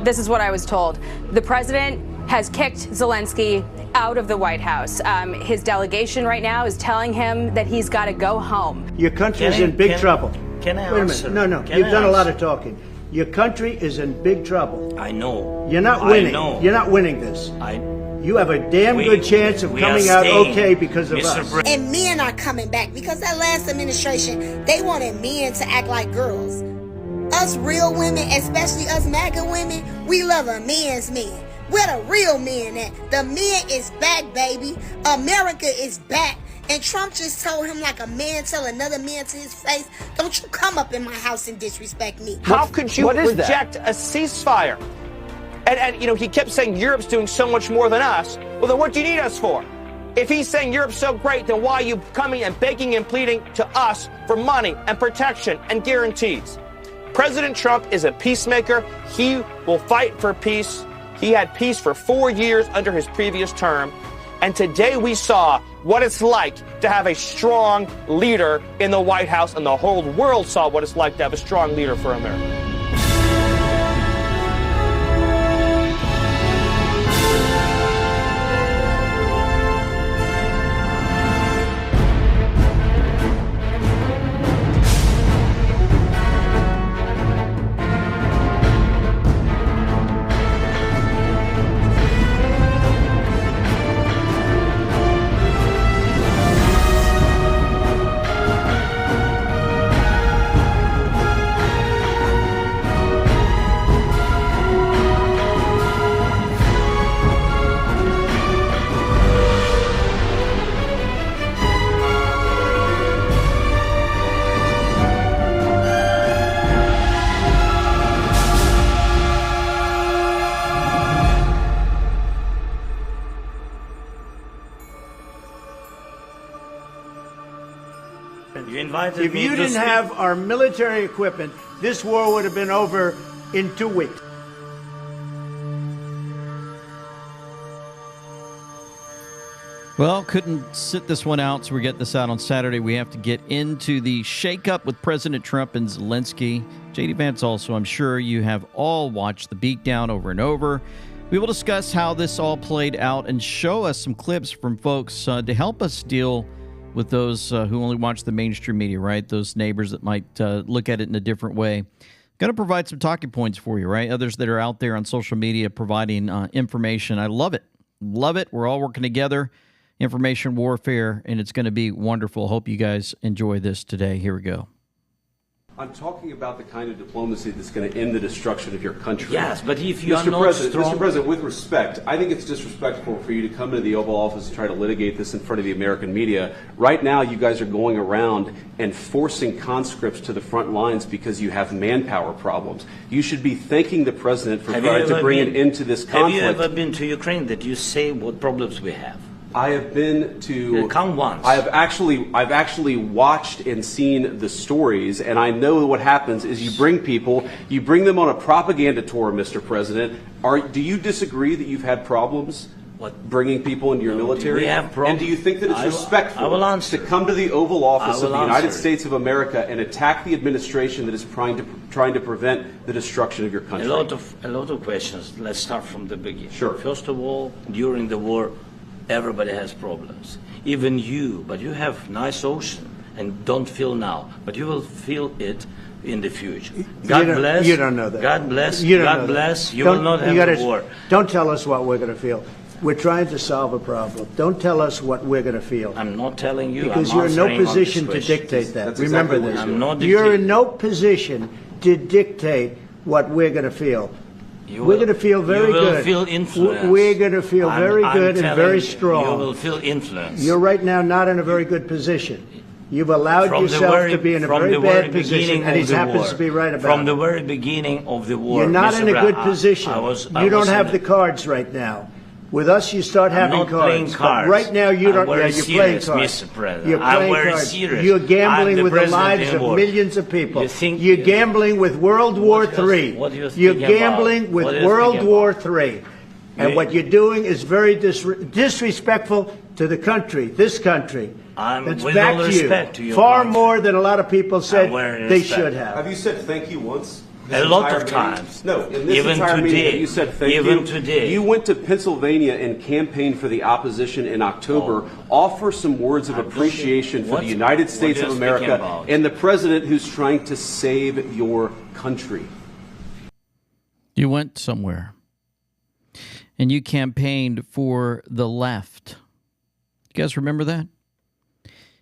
This is what I was told. The president has kicked Zelensky out of the White House. His delegation right now is telling him that he's got to go home. Your country is in big trouble. Can I Wait a answer? minute. No. You've done a lot of talking. Your country is in big trouble. I know. You're not winning. I know. You're not winning this. You have a damn good chance of coming out okay because of us. And men are coming back because that last administration, they wanted men to act like girls. Us real women, especially us MAGA women, we love a man's man. Where the real men at? The man is back, baby. America is back. And Trump just told him like a man tell another man to his face, don't you come up in my house and disrespect me. How could you reject a ceasefire? And you know, he kept saying Europe's doing so much more than us. Well, then what do you need us for? If he's saying Europe's so great, then why are you coming and begging and pleading to us for money and protection and guarantees? President Trump is a peacemaker. He will fight for peace. He had peace for 4 years under his previous term. And today we saw what it's like to have a strong leader in the White House, and the whole world saw what it's like to have a strong leader for America. If you didn't have our military equipment, this war would have been over in 2 weeks. Well, couldn't sit this one out, so we get this out on Saturday. We have to get into the shakeup with President Trump and Zelensky. J.D. Vance also, I'm sure you have all watched the beatdown over and over. We will discuss how this all played out and show us some clips from folks to help us deal with those who only watch the mainstream media, right? Those neighbors that might look at it in a different way. Going to provide some talking points for you, right? Others that are out there on social media providing information. I love it. Love it. We're all working together. Information warfare, and it's going to be wonderful. Hope you guys enjoy this today. Here we go. I'm talking about the kind of diplomacy that's going to end the destruction of your country. Yes, but if you are not Mr. President, with respect, I think it's disrespectful for you to come into the Oval Office and try to litigate this in front of the American media. Right now, you guys are going around and forcing conscripts to the front lines because you have manpower problems. You should be thanking the President for trying to bring an end to this conflict. Have you ever been to Ukraine that you say what problems we have? I have been to. Come once. I've actually watched and seen the stories, and I know what happens is you bring them on a propaganda tour, Mr. President. Do you disagree that you've had problems bringing people into your military? We have problems. And do you think that it's respectful to come to the Oval Office of the United States of America and attack the administration that is trying to prevent the destruction of your country? A lot of questions. Let's start from the beginning. Sure. First of all, during the war, everybody has problems, even you, but you have nice ocean and don't feel now, but you will feel it in the future. God bless. You don't know that. God bless. God bless. You will not have a war. Don't tell us what we're going to feel. We're trying to solve a problem. Don't tell us what we're going to feel. I'm not telling you. Because you're in no position to dictate that. Remember this. I'm not you're in no position to dictate what we're going to feel. We're going to feel very good. You will feel influence. We're going to feel very good and very strong. You will feel influence. You're right now not in a very good position. You've allowed yourself to be in a very bad position, and he happens to be right about it. From the very beginning of the war. You're not in a good position. You don't have the cards right now. With us, you start having cards. But right now, you don't. Yeah, you're playing cards. Mr. President. You're playing cards. Serious. You're gambling with the lives of millions of people. You're gambling with World War III. You're gambling with World War III. And what you're doing is very disrespectful to the country, this country. That's back to you. Far more than a lot of people said they should have. Have you said thank you once? A lot of times. No, in this even entire today, meeting, you said thank even you. Today. You went to Pennsylvania and campaigned for the opposition in October. Offer some words of appreciation for the United States of America and the president who's trying to save your country. You went somewhere and you campaigned for the left. You guys remember that?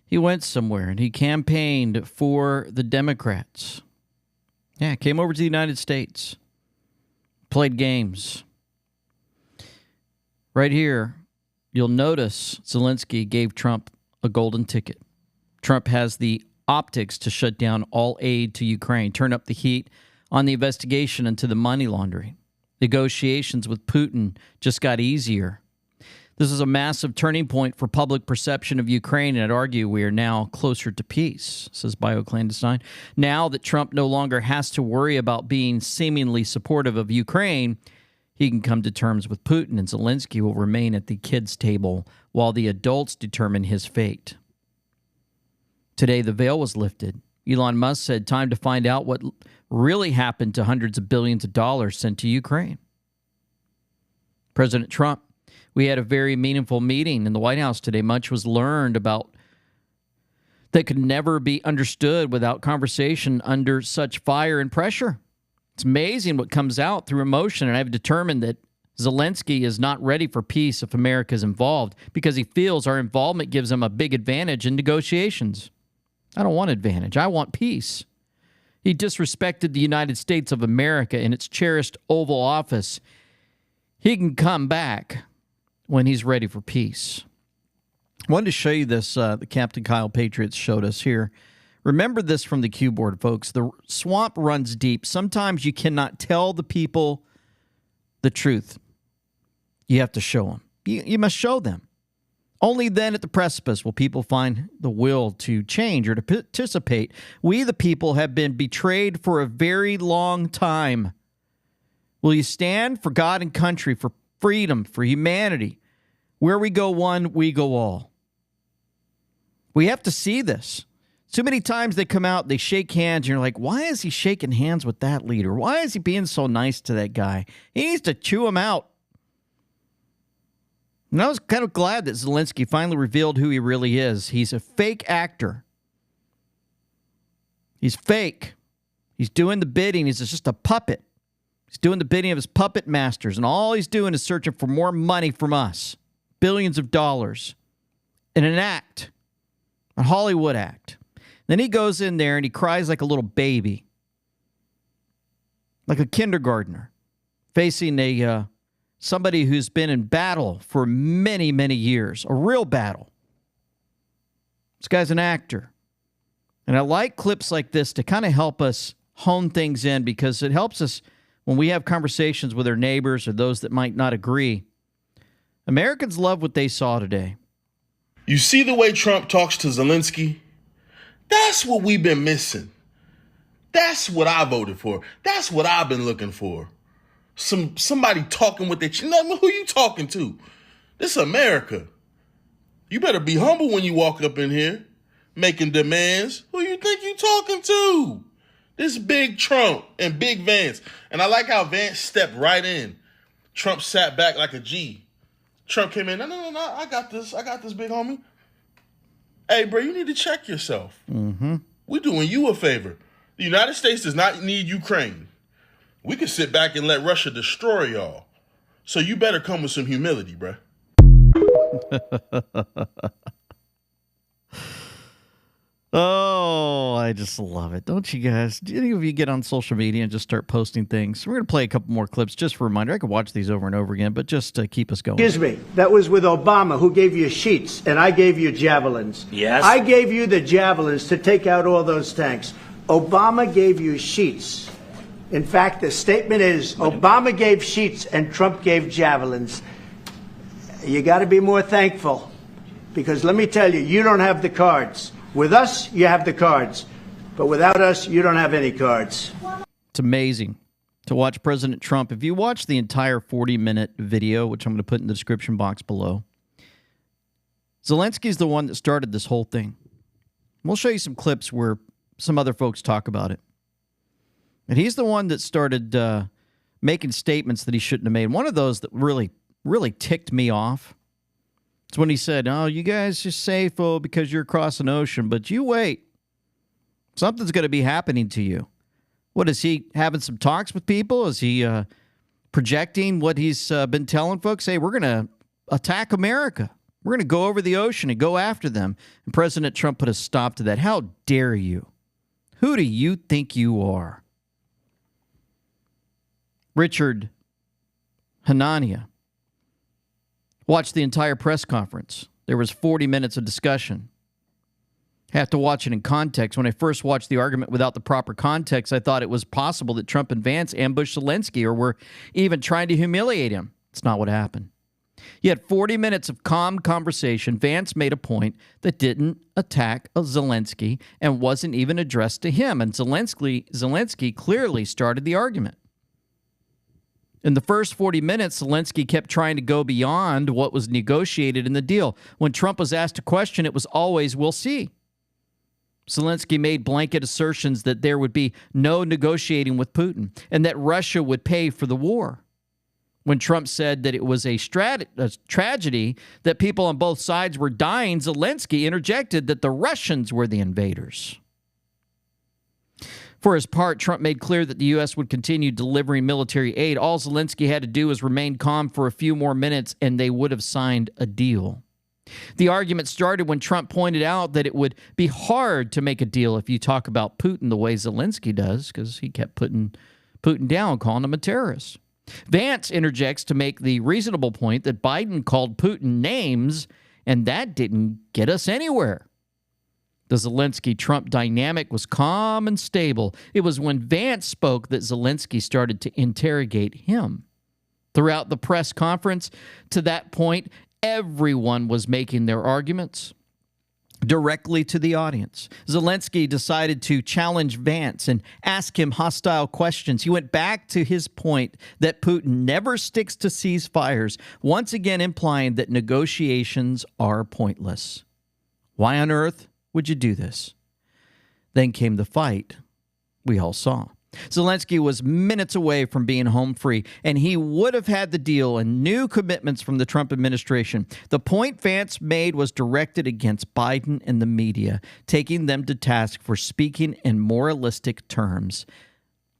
He went somewhere and he campaigned for the Democrats. Yeah, came over to the United States, played games. Right here, you'll notice Zelensky gave Trump a golden ticket. Trump has the optics to shut down all aid to Ukraine, turn up the heat on the investigation into the money laundering. Negotiations with Putin just got easier. This is a massive turning point for public perception of Ukraine, and I'd argue we are now closer to peace, says BioClandestine. Now that Trump no longer has to worry about being seemingly supportive of Ukraine, he can come to terms with Putin, and Zelensky will remain at the kids' table while the adults determine his fate. Today, the veil was lifted. Elon Musk said, time to find out what really happened to hundreds of billions of dollars sent to Ukraine. President Trump, we had a very meaningful meeting in the White House today. Much was learned about that could never be understood without conversation under such fire and pressure. It's amazing what comes out through emotion, and I've determined that Zelensky is not ready for peace if America is involved because he feels our involvement gives him a big advantage in negotiations. I don't want advantage. I want peace. He disrespected the United States of America in its cherished Oval Office. He can come back when he's ready for peace. I wanted to show you this, the Captain Kyle Patriots showed us here. Remember this from the cue board, folks. The swamp runs deep. Sometimes you cannot tell the people the truth. You have to show them. You must show them. Only then at the precipice will people find the will to change or to participate. We, the people, have been betrayed for a very long time. Will you stand for God and country, for freedom, for humanity? Where we go one, we go all. We have to see this. Too many times they come out, they shake hands, and you're like, why is he shaking hands with that leader? Why is he being so nice to that guy? He needs to chew him out. And I was kind of glad that Zelensky finally revealed who he really is. He's a fake actor. He's fake. He's doing the bidding. He's just a puppet. He's doing the bidding of his puppet masters, and all he's doing is searching for more money from us. Billions of dollars. In an act. A Hollywood act. Then he goes in there and he cries like a little baby. Like a kindergartner. Facing somebody who's been in battle for many, many years. A real battle. This guy's an actor. And I like clips like this to kind of help us hone things in because it helps us when we have conversations with our neighbors or those that might not agree. Americans love what they saw today. You see the way Trump talks to Zelensky? That's what we've been missing. That's what I voted for. That's what I've been looking for. Somebody talking with their chin. Who you talking to? This is America. You better be humble when you walk up in here, making demands. Who you think you talking to? This big Trump and big Vance. And I like how Vance stepped right in. Trump sat back like a G. Trump came in. No, I got this. I got this, big homie. Hey, bro, you need to check yourself. Mm-hmm. We're doing you a favor. The United States does not need Ukraine. We can sit back and let Russia destroy y'all. So you better come with some humility, bro. Oh, I just love it. Don't you guys? Do any of you get on social media and just start posting things? We're going to play a couple more clips just for a reminder. I could watch these over and over again, but just to keep us going. Excuse me. That was with Obama, who gave you sheets, and I gave you javelins. Yes. I gave you the javelins to take out all those tanks. Obama gave you sheets. In fact, the statement is Obama gave sheets and Trump gave javelins. You got to be more thankful because let me tell you, you don't have the cards. With us, you have the cards. But without us, you don't have any cards. It's amazing to watch President Trump. If you watch the entire 40-minute video, which I'm going to put in the description box below, Zelensky's the one that started this whole thing. We'll show you some clips where some other folks talk about it. And he's the one that started making statements that he shouldn't have made. One of those that really, really ticked me off. It's when he said, "Oh, you guys are safe because you're across an ocean, but you wait. Something's going to be happening to you." What, is he having some talks with people? Is he projecting what he's been telling folks? Hey, we're going to attack America. We're going to go over the ocean and go after them. And President Trump put a stop to that. How dare you? Who do you think you are? Richard Hanania watched the entire press conference. There was 40 minutes of discussion. Have to watch it in context. When I first watched the argument without the proper context, I thought it was possible that Trump and Vance ambushed Zelensky or were even trying to humiliate him. It's not what happened. Yet 40 minutes of calm conversation, Vance made a point that didn't attack Zelensky and wasn't even addressed to him. And Zelensky clearly started the argument. In the first 40 minutes, Zelensky kept trying to go beyond what was negotiated in the deal. When Trump was asked a question, it was always, "We'll see." Zelensky made blanket assertions that there would be no negotiating with Putin and that Russia would pay for the war. When Trump said that it was a tragedy that people on both sides were dying, Zelensky interjected that the Russians were the invaders. For his part, Trump made clear that the U.S. would continue delivering military aid. All Zelensky had to do was remain calm for a few more minutes, and they would have signed a deal. The argument started when Trump pointed out that it would be hard to make a deal if you talk about Putin the way Zelensky does, because he kept putting Putin down, calling him a terrorist. Vance interjects to make the reasonable point that Biden called Putin names, and that didn't get us anywhere. The Zelensky-Trump dynamic was calm and stable. It was when Vance spoke that Zelensky started to interrogate him. Throughout the press conference, to that point, everyone was making their arguments directly to the audience. Zelensky decided to challenge Vance and ask him hostile questions. He went back to his point that Putin never sticks to ceasefires, once again implying that negotiations are pointless. Why on earth would you do this? Then came the fight we all saw. Zelensky was minutes away from being home free, and he would have had the deal and new commitments from the Trump administration. The point Vance made was directed against Biden and the media, taking them to task for speaking in moralistic terms.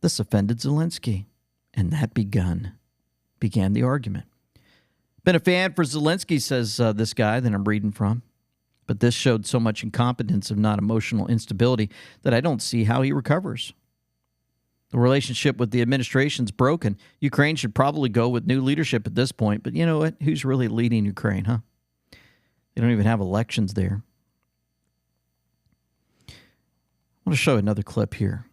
This offended Zelensky, and that began the argument. Been a fan for Zelensky, says this guy that I'm reading from. But this showed so much incompetence, if not emotional instability, that I don't see how he recovers. The relationship with the administration's broken. Ukraine should probably go with new leadership at this point. But you know what? Who's really leading Ukraine, huh? They don't even have elections there. I want to show another clip here.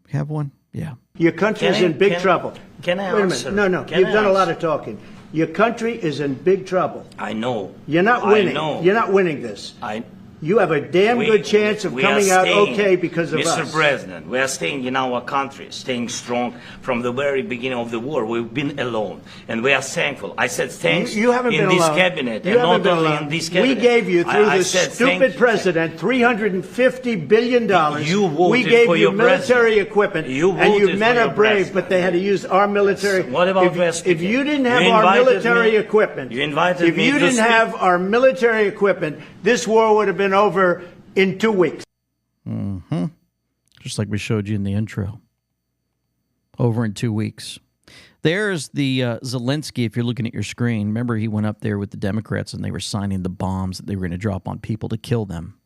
We have one? Yeah. Your country is in big trouble. Can I Wait a answer? minute. No. You've done a lot of talking. Your country is in big trouble. I know. You're not winning. I know. You're not winning this. You have a damn good chance of coming out okay because of us. Mr. President, we are staying in our country, staying strong from the very beginning of the war. We've been alone, and we are thankful. I said thanks you haven't in been this alone. cabinet, You and haven't not been only alone. in this cabinet. We gave you, through I this said stupid president, $350 billion. You voted we gave for you your military president. equipment, You and you voted men for are your brave, president. but they had to use our military. What about West? If you didn't have You our invited military me. equipment, You invited if me you to didn't speak. have our military equipment, this war would have been over in 2 weeks. Mm-hmm. Just like we showed you in the intro. Over in 2 weeks. There's the Zelensky, if you're looking at your screen. Remember, he went up there with the Democrats and they were signing the bombs that they were going to drop on people to kill them.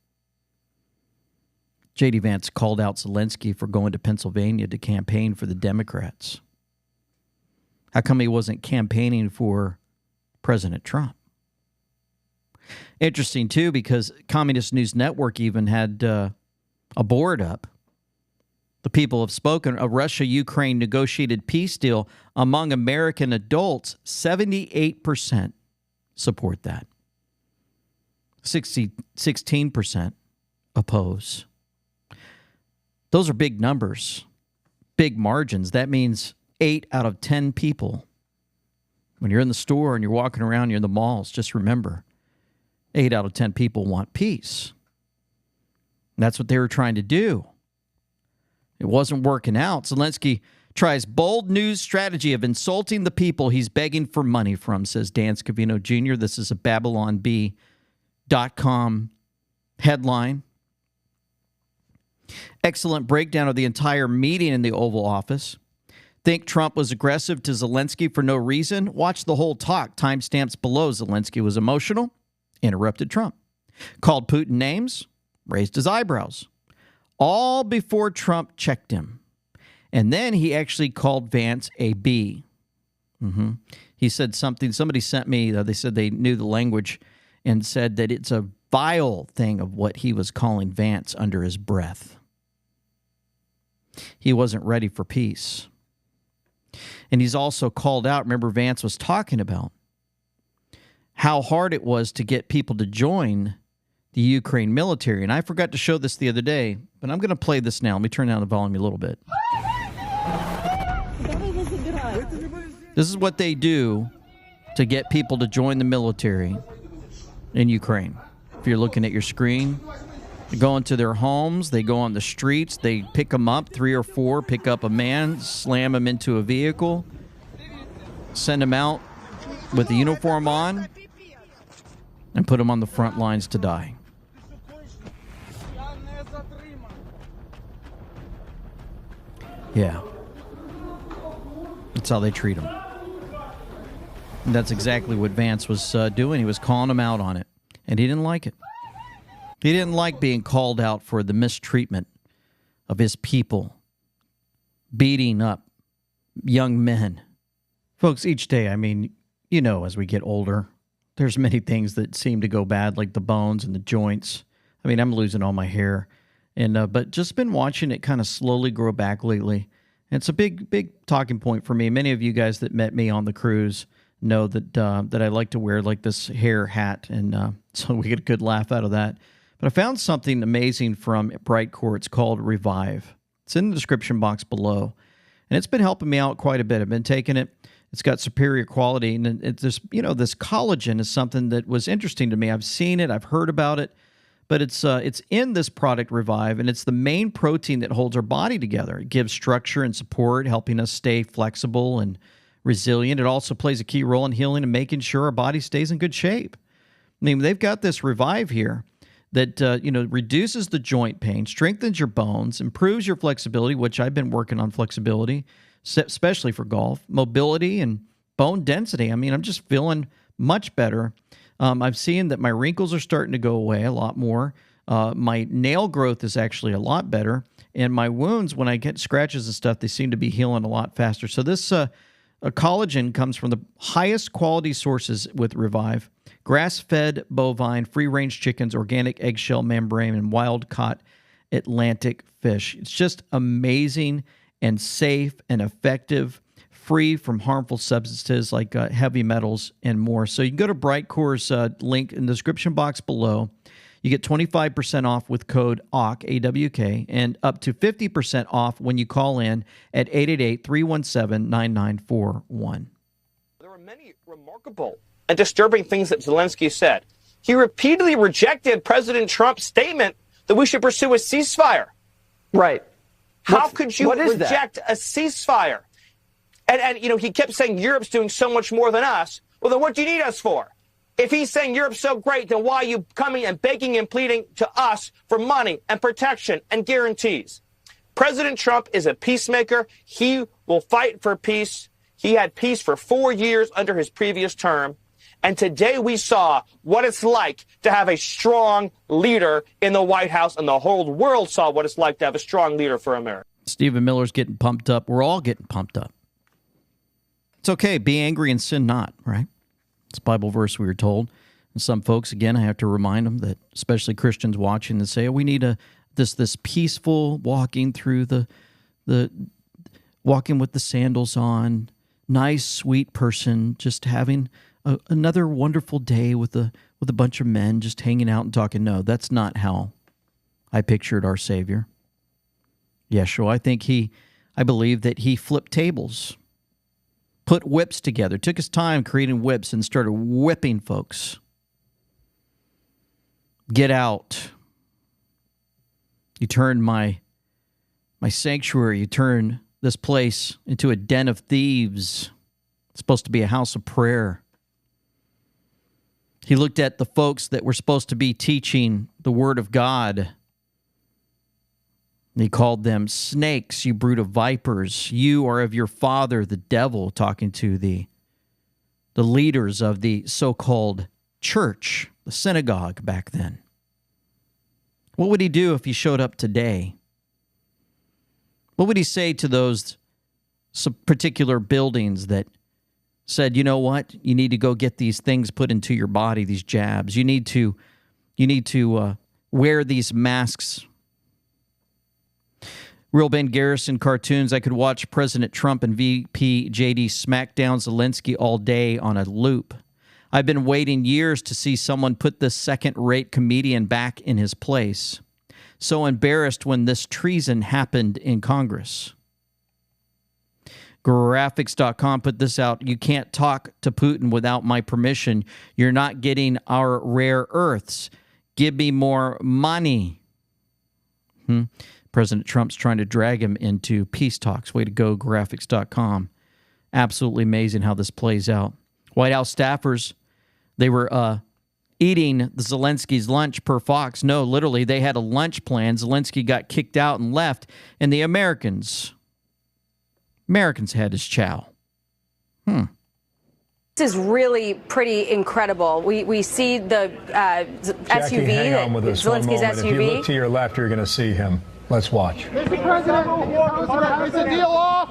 J.D. Vance called out Zelensky for going to Pennsylvania to campaign for the Democrats. How come he wasn't campaigning for President Trump? Interesting, too, because Communist News Network even had a board up. The people have spoken. A Russia-Ukraine negotiated peace deal among American adults, 78% support that. 16% oppose. Those are big numbers, big margins. That means 8 out of 10 people. When you're in the store and you're walking around, you're in the malls, just remember, 8 out of 10 people want peace. And that's what they were trying to do. It wasn't working out. Zelensky tries bold news strategy of insulting the people he's begging for money from, says Dan Scavino Jr. This is a BabylonB.com headline. Excellent breakdown of the entire meeting in the Oval Office. Think Trump was aggressive to Zelensky for no reason? Watch the whole talk. Timestamps below. Zelensky was emotional, interrupted Trump. Called Putin names, raised his eyebrows. All before Trump checked him. And then he actually called Vance a B. He said something. Somebody sent me, they said they knew the language, and said that it's a vile thing of what he was calling Vance under his breath. He wasn't ready for peace. And he's also called out, remember Vance was talking about how hard it was to get people to join the Ukraine military. And I forgot to show this the other day, but I'm going to play this now. Let me turn down the volume a little bit. This is what they do to get people to join the military in Ukraine. If you're looking at your screen, they go into their homes, they go on the streets, they pick them up, 3 or 4, pick up a man, slam him into a vehicle, send him out with the uniform on, and put him on the front lines to die. Yeah. That's how they treat him. And that's exactly what Vance was doing. He was calling him out on it, and he didn't like it. He didn't like being called out for the mistreatment of his people, beating up young men. Folks, each day, I mean, you know, as we get older, there's many things that seem to go bad, like the bones and the joints. I mean, I'm losing all my hair, and but just been watching it kind of slowly grow back lately. And it's a big talking point for me. Many of you guys that met me on the cruise know that that I like to wear like this hair hat, and so we get a good laugh out of that. But I found something amazing from Brightcore. It's called Revive. It's in the description box below, and it's been helping me out quite a bit. I've been taking it. It's got superior quality, and it's this, you know, this collagen is something that was interesting to me. I've seen it, I've heard about it, but it's in this product Revive, and it's the main protein that holds our body together. It gives structure and support, helping us stay flexible and resilient. It also plays a key role in healing and making sure our body stays in good shape. I mean, they've got this Revive here that reduces the joint pain, strengthens your bones, improves your flexibility, which I've been working on flexibility, especially for golf, mobility, and bone density. I mean, I'm just feeling much better. I'm seeing that my wrinkles are starting to go away a lot more. My nail growth is actually a lot better. And my wounds, when I get scratches and stuff, they seem to be healing a lot faster. So this collagen comes from the highest quality sources with Revive. Grass-fed bovine, free-range chickens, organic eggshell membrane, and wild-caught Atlantic fish. It's just amazing and safe and effective, free from harmful substances like heavy metals and more. So you can go to Brightcore's link in the description box below. You get 25% off with code AWK, A-W-K, and up to 50% off when you call in at 888-317-9941. There were many remarkable and disturbing things that Zelensky said. He repeatedly rejected President Trump's statement that we should pursue a ceasefire. Right. How could you reject a ceasefire? And he kept saying Europe's doing so much more than us. Well, then what do you need us for? If he's saying Europe's so great, then why are you coming and begging and pleading to us for money and protection and guarantees? President Trump is a peacemaker. He will fight for peace. He had peace for 4 years under his previous term. And today we saw what it's like to have a strong leader in the White House, and the whole world saw what it's like to have a strong leader for America. Stephen Miller's getting pumped up. We're all getting pumped up. It's okay. Be angry and sin not, right? It's a Bible verse we were told. And some folks, again, I have to remind them that, especially Christians watching, that say, we need this peaceful walking through the walking with the sandals on, nice, sweet person, just having another wonderful day with a bunch of men just hanging out and talking. No, that's not how I pictured our Savior, Yeshua. I believe that he flipped tables, put whips together, took his time creating whips and started whipping folks. Get out. You turned my My sanctuary, you turn this place into a den of thieves. It's supposed to be a house of prayer. He looked at the folks that were supposed to be teaching the word of God. He called them snakes, you brood of vipers. You are of your father, the devil, talking to the leaders of the so-called church, the synagogue back then. What would he do if he showed up today? What would he say to those particular buildings that said, you know what? You need to go get these things put into your body, these jabs. You need to wear these masks. Real Ben Garrison cartoons. I could watch President Trump and VP JD smack down Zelensky all day on a loop. I've been waiting years to see someone put this second-rate comedian back in his place. So embarrassed when this treason happened in Congress. Graphics.com put this out. You can't talk to Putin without my permission. You're not getting our rare earths. Give me more money. President Trump's trying to drag him into peace talks. Way to go, Graphics.com. Absolutely amazing how this plays out. White House staffers, they were eating the Zelensky's lunch per Fox. No, literally, they had a lunch plan. Zelensky got kicked out and left, and the Americans had his chow. This is really pretty incredible. We see the Jackie, SUV, hang on with us one Zelensky's moment. SUV. If you look to your left, you're going to see him. Let's watch. Mr. President, is the deal off?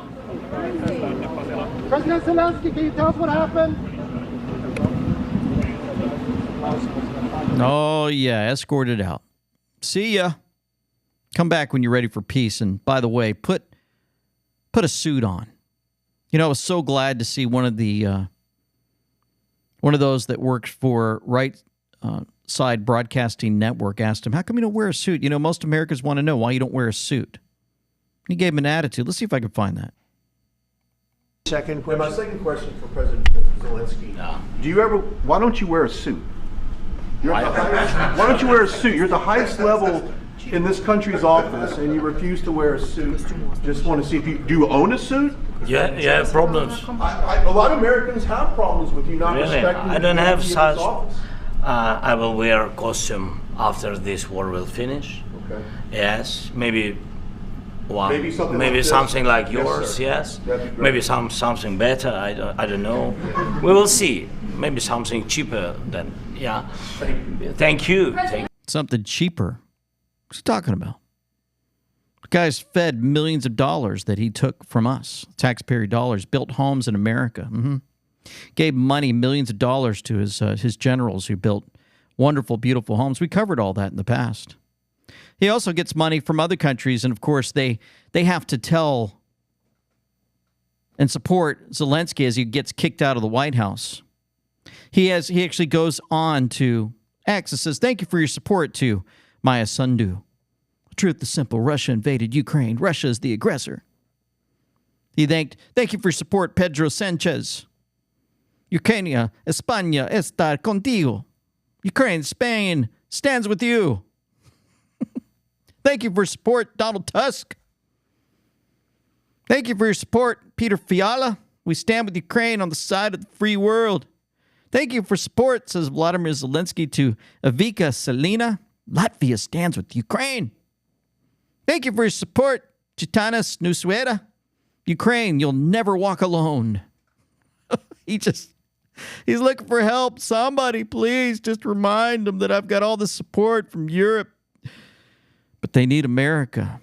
President Zelensky, can you tell us what happened? Oh, yeah, escorted out. See ya. Come back when you're ready for peace. And by the way, put a suit on. You know, I was so glad to see one of those that worked for Right Side Broadcasting Network asked him, how come you don't wear a suit? You know, most Americans want to know why you don't wear a suit. He gave him an attitude. Let's see if I can find that. Second question. My second question for President Zelensky. Why don't you wear a suit? Why don't you wear a suit? You're at the highest level in this country's office, and you refuse to wear a suit. Just want to see if do you own a suit? Yeah, you have problems. A lot of Americans have problems with you not respecting. I don't have such. Office. I will wear a costume after this war will finish. Okay. Yes, maybe something something like like yours. Yes, That'd be maybe something better. I don't know. We will see. Maybe something cheaper than Thank you. Something cheaper. What's he talking about? The guy's fed millions of dollars that he took from us, taxpayer dollars, built homes in America. Gave money, millions of dollars to his generals who built wonderful, beautiful homes. We covered all that in the past. He also gets money from other countries, and of course they have to tell and support Zelensky as he gets kicked out of the White House. He actually goes on to X and says, thank you for your support to Maya Sandu. The truth is simple. Russia invaded Ukraine. Russia is the aggressor. He thank you for your support, Pedro Sanchez. Ukraine, España está contigo. Ukraine, Spain stands with you. Thank you for your support, Donald Tusk. Thank you for your support, Peter Fiala. We stand with Ukraine on the side of the free world. Thank you for support, says Vladimir Zelensky to Evika Selina. Latvia stands with Ukraine. Thank you for your support, Chitanas Nusuera. Ukraine, you'll never walk alone. He's looking for help. Somebody, please, just remind him that I've got all the support from Europe. But they need America.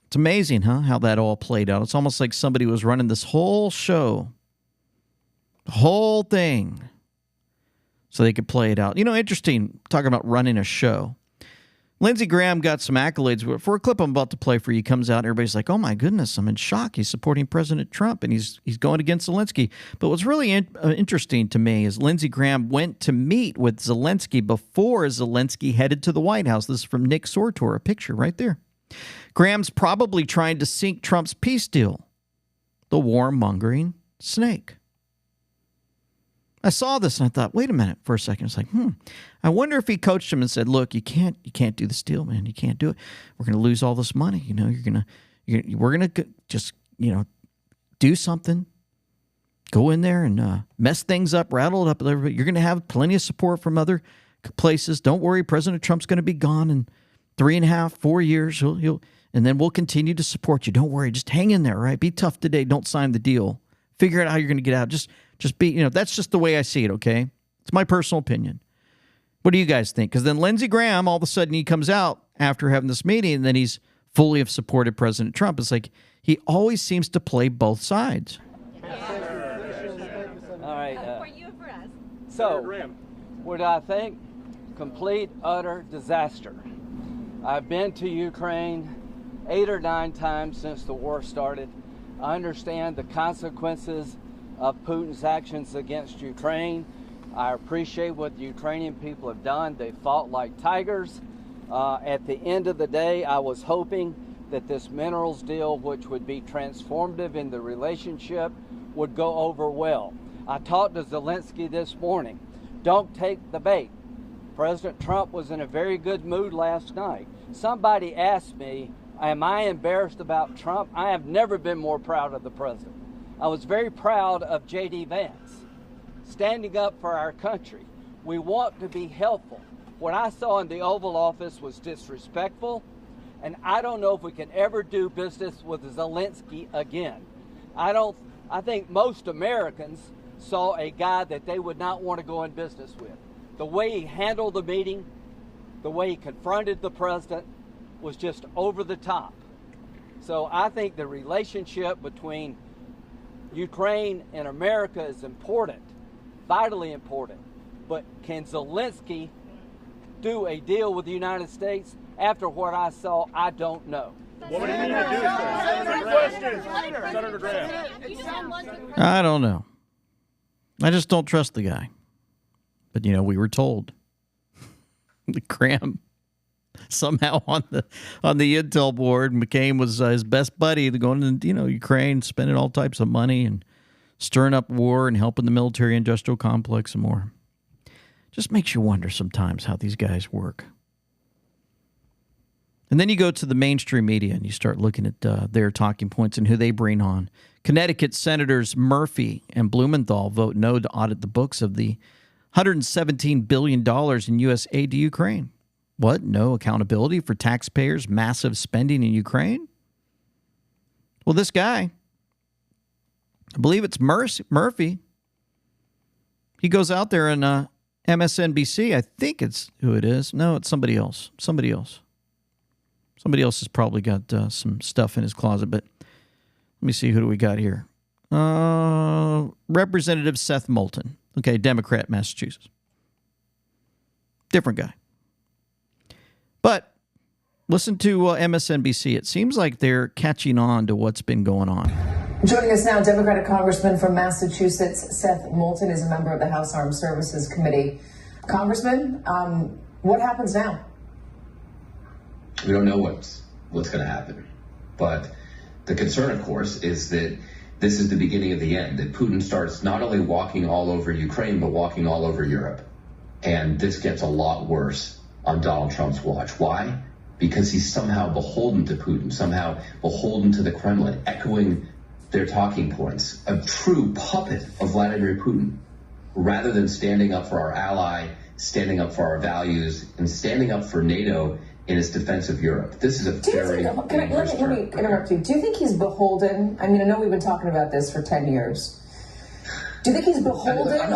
It's amazing, huh, how that all played out. It's almost like somebody was running this whole show, the whole thing, so they could play it out. You know, interesting, talking about running a show. Lindsey Graham got some accolades for a clip I'm about to play for you. Comes out, and everybody's like, oh my goodness, I'm in shock. He's supporting President Trump, and he's going against Zelensky. But what's really interesting to me is Lindsey Graham went to meet with Zelensky before Zelensky headed to the White House. This is from Nick Sortor, a picture right there. Graham's probably trying to sink Trump's peace deal, the warmongering snake. I saw this and I thought, wait a minute for a second. It's like, I wonder if he coached him and said, look, you can't do this deal, man. You can't do it. We're going to lose all this money. You know, we're going to just, do something. Go in there and mess things up, rattle it up with everybody. You're going to have plenty of support from other places. Don't worry, President Trump's going to be gone in 3.5, 4 years. He'll and then we'll continue to support you. Don't worry, just hang in there, right? Be tough today. Don't sign the deal. Figure out how you're going to get out. Just be, that's just the way I see it, okay? It's my personal opinion. What do you guys think? Because then Lindsey Graham, all of a sudden, he comes out after having this meeting, and then he's fully have supported President Trump. It's like he always seems to play both sides. All right. For you and for us. So, what I think? Complete, utter disaster. I've been to Ukraine 8 or 9 times since the war started. I understand the consequences of Putin's actions against Ukraine. I appreciate what the Ukrainian people have done. They fought like tigers. At the end of the day, I was hoping that this minerals deal, which would be transformative in the relationship, would go over well. I talked to Zelensky this morning. Don't take the bait. President Trump was in a very good mood last night. Somebody asked me, am I embarrassed about Trump? I have never been more proud of the president. I was very proud of J.D. Vance, standing up for our country. We want to be helpful. What I saw in the Oval Office was disrespectful, and I don't know if we can ever do business with Zelensky again. I think most Americans saw a guy that they would not want to go in business with. The way he handled the meeting, the way he confronted the president was just over the top. So I think the relationship between Ukraine and America is important, vitally important. But can Zelensky do a deal with the United States? After what I saw, I don't know. What would he need to do, sir? Senator Graham. I don't know. I just don't trust the guy. But, we were told. Graham somehow on the intel board, McCain was his best buddy to going into Ukraine, spending all types of money and stirring up war and helping the military-industrial complex and more. Just makes you wonder sometimes how these guys work. And then you go to the mainstream media and you start looking at their talking points and who they bring on. Connecticut Senators Murphy and Blumenthal vote no to audit the books of the $117 billion in U.S. aid to Ukraine. What? No accountability for taxpayers' massive spending in Ukraine? Well, this guy, I believe it's Murphy, he goes out there and MSNBC, I think it's who it is. No, it's somebody else. Somebody else has probably got some stuff in his closet, but let me see. Who do we got here? Representative Seth Moulton. Okay, Democrat, Massachusetts. Different guy. But listen to MSNBC. It seems like they're catching on to what's been going on. Joining us now, Democratic Congressman from Massachusetts, Seth Moulton, is a member of the House Armed Services Committee. Congressman, what happens now? We don't know what's going to happen. But the concern, of course, is that this is the beginning of the end, that Putin starts not only walking all over Ukraine, but walking all over Europe. And this gets a lot worse on Donald Trump's watch. Why? Because he's somehow beholden to Putin, somehow beholden to the Kremlin, echoing their talking points, a true puppet of Vladimir Putin, rather than standing up for our ally, standing up for our values, and standing up for NATO in its defense of Europe. This is a very dangerous let me interrupt you. Do you think he's beholden? I mean, I know we've been talking about this for 10 years. Do you think he's beholden,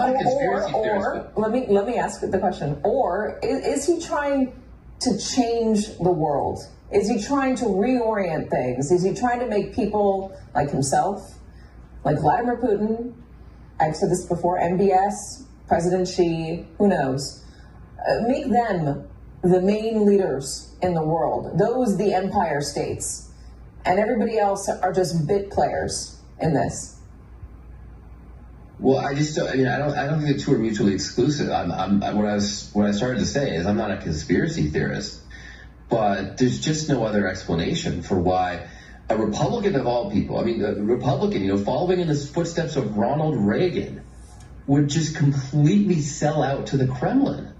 or let me ask the question, or is he trying to change the world? Is he trying to reorient things? Is he trying to make people like himself, like Vladimir Putin, I've said this before, MBS, President Xi, who knows, make them the main leaders in the world, those the empire states, and everybody else are just bit players in this? Well, I don't think the two are mutually exclusive. What I started to say is I'm not a conspiracy theorist, but there's just no other explanation for why a Republican of all people, a Republican, following in the footsteps of Ronald Reagan, would just completely sell out to the Kremlin.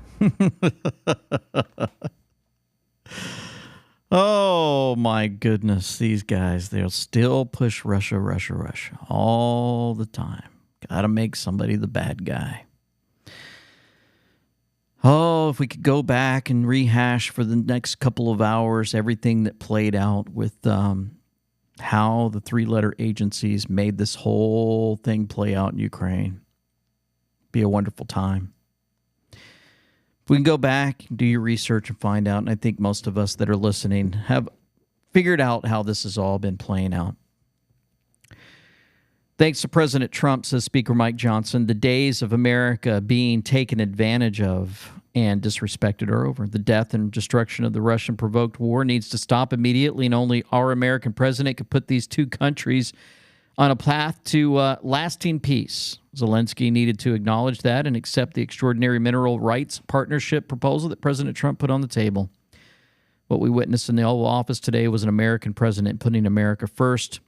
Oh, my goodness. These guys, they'll still push Russia, Russia, Russia all the time. Got to make somebody the bad guy. Oh, if we could go back and rehash for the next couple of hours everything that played out with how the three-letter agencies made this whole thing play out in Ukraine. Be a wonderful time. If we can go back, do your research and find out, and I think most of us that are listening have figured out how this has all been playing out. Thanks to President Trump, says Speaker Mike Johnson, the days of America being taken advantage of and disrespected are over. The death and destruction of the Russian-provoked war needs to stop immediately, and only our American president could put these two countries on a path to lasting peace. Zelensky needed to acknowledge that and accept the extraordinary mineral rights partnership proposal that President Trump put on the table. What we witnessed in the Oval Office today was an American president putting America first.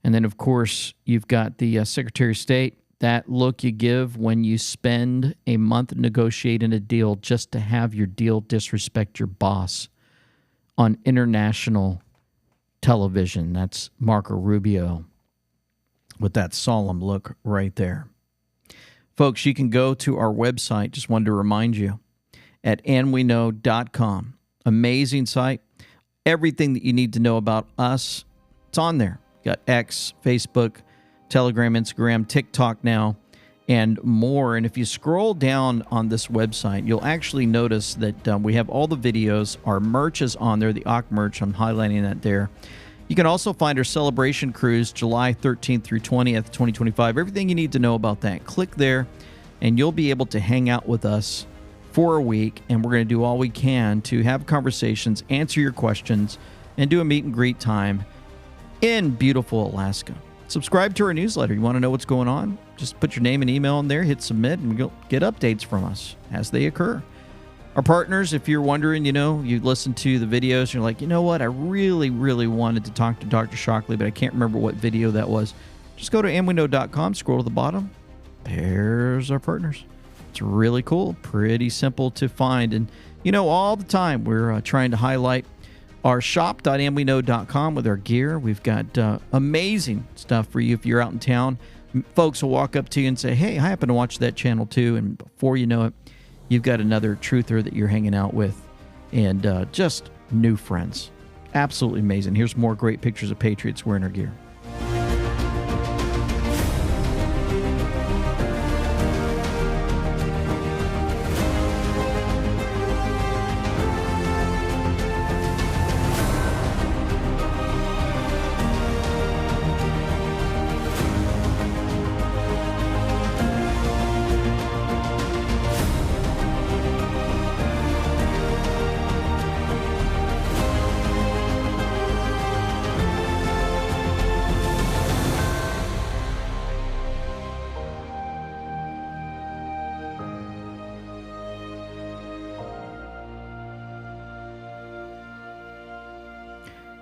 And then, of course, you've got the Secretary of State, that look you give when you spend a month negotiating a deal just to have your deal disrespect your boss on international television. That's Marco Rubio with that solemn look right there. Folks, you can go to our website, just wanted to remind you, at andweknow.com. Amazing site. Everything that you need to know about us, it's on there. Got X, Facebook, Telegram, Instagram, TikTok now, and more. And if you scroll down on this website, you'll actually notice that we have all the videos. Our merch is on there, the AWK merch. I'm highlighting that there. You can also find our celebration cruise July 13th through 20th, 2025. Everything you need to know about that. Click there, and you'll be able to hang out with us for a week, and we're going to do all we can to have conversations, answer your questions, and do a meet and greet time in beautiful Alaska. Subscribe to our newsletter. You want to know what's going on? Just put your name and email in there, hit submit, and you'll get updates from us as they occur. Our partners, if you're wondering, you listen to the videos, and you're like, you know what? I really, really wanted to talk to Dr. Shockley, but I can't remember what video that was. Just go to andweknow.com, scroll to the bottom. There's our partners. It's really cool, pretty simple to find. And, all the time we're trying to highlight our shop.andweknow.com with our gear. We've got amazing stuff for you if you're out in town. Folks will walk up to you and say, hey, I happen to watch that channel too. And before you know it, you've got another truther that you're hanging out with and just new friends. Absolutely amazing. Here's more great pictures of patriots wearing our gear.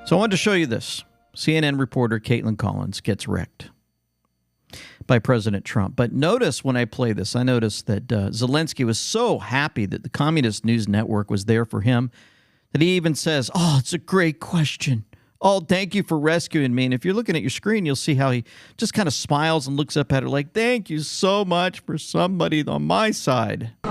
So I wanted to show you this. CNN reporter Caitlin Collins gets wrecked by President Trump. But notice when I play this, I noticed that Zelensky was so happy that the Communist News Network was there for him that he even says, oh, it's a great question. Oh, thank you for rescuing me. And if you're looking at your screen, you'll see how he just kind of smiles and looks up at her like, thank you so much for somebody on my side. In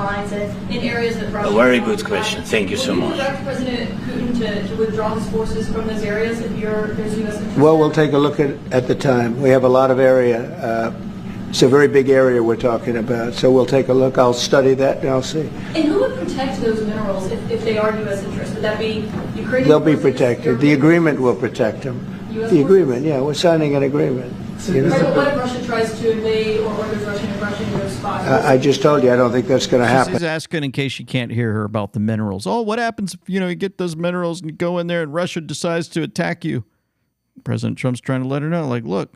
areas that Russia, a very good question. Thank you so much. Would you direct President Putin to withdraw his forces from those areas if there's U.S. interest? Well, we'll take a look at the time. We have a lot of area. It's a very big area we're talking about. So we'll take a look. I'll study that and I'll see. And who would protect those minerals if they are U.S. interests? Would that be Ukrainian? They'll be protected. The agreement will protect them. The agreement, yeah. We're signing an agreement. What if Russia tries to invade or orders Russian aggression in those spots? I just told you, I don't think that's going to happen. She's asking in case you can't hear her about the minerals. Oh, what happens if, you get those minerals and you go in there and Russia decides to attack you? President Trump's trying to let her know, like, look,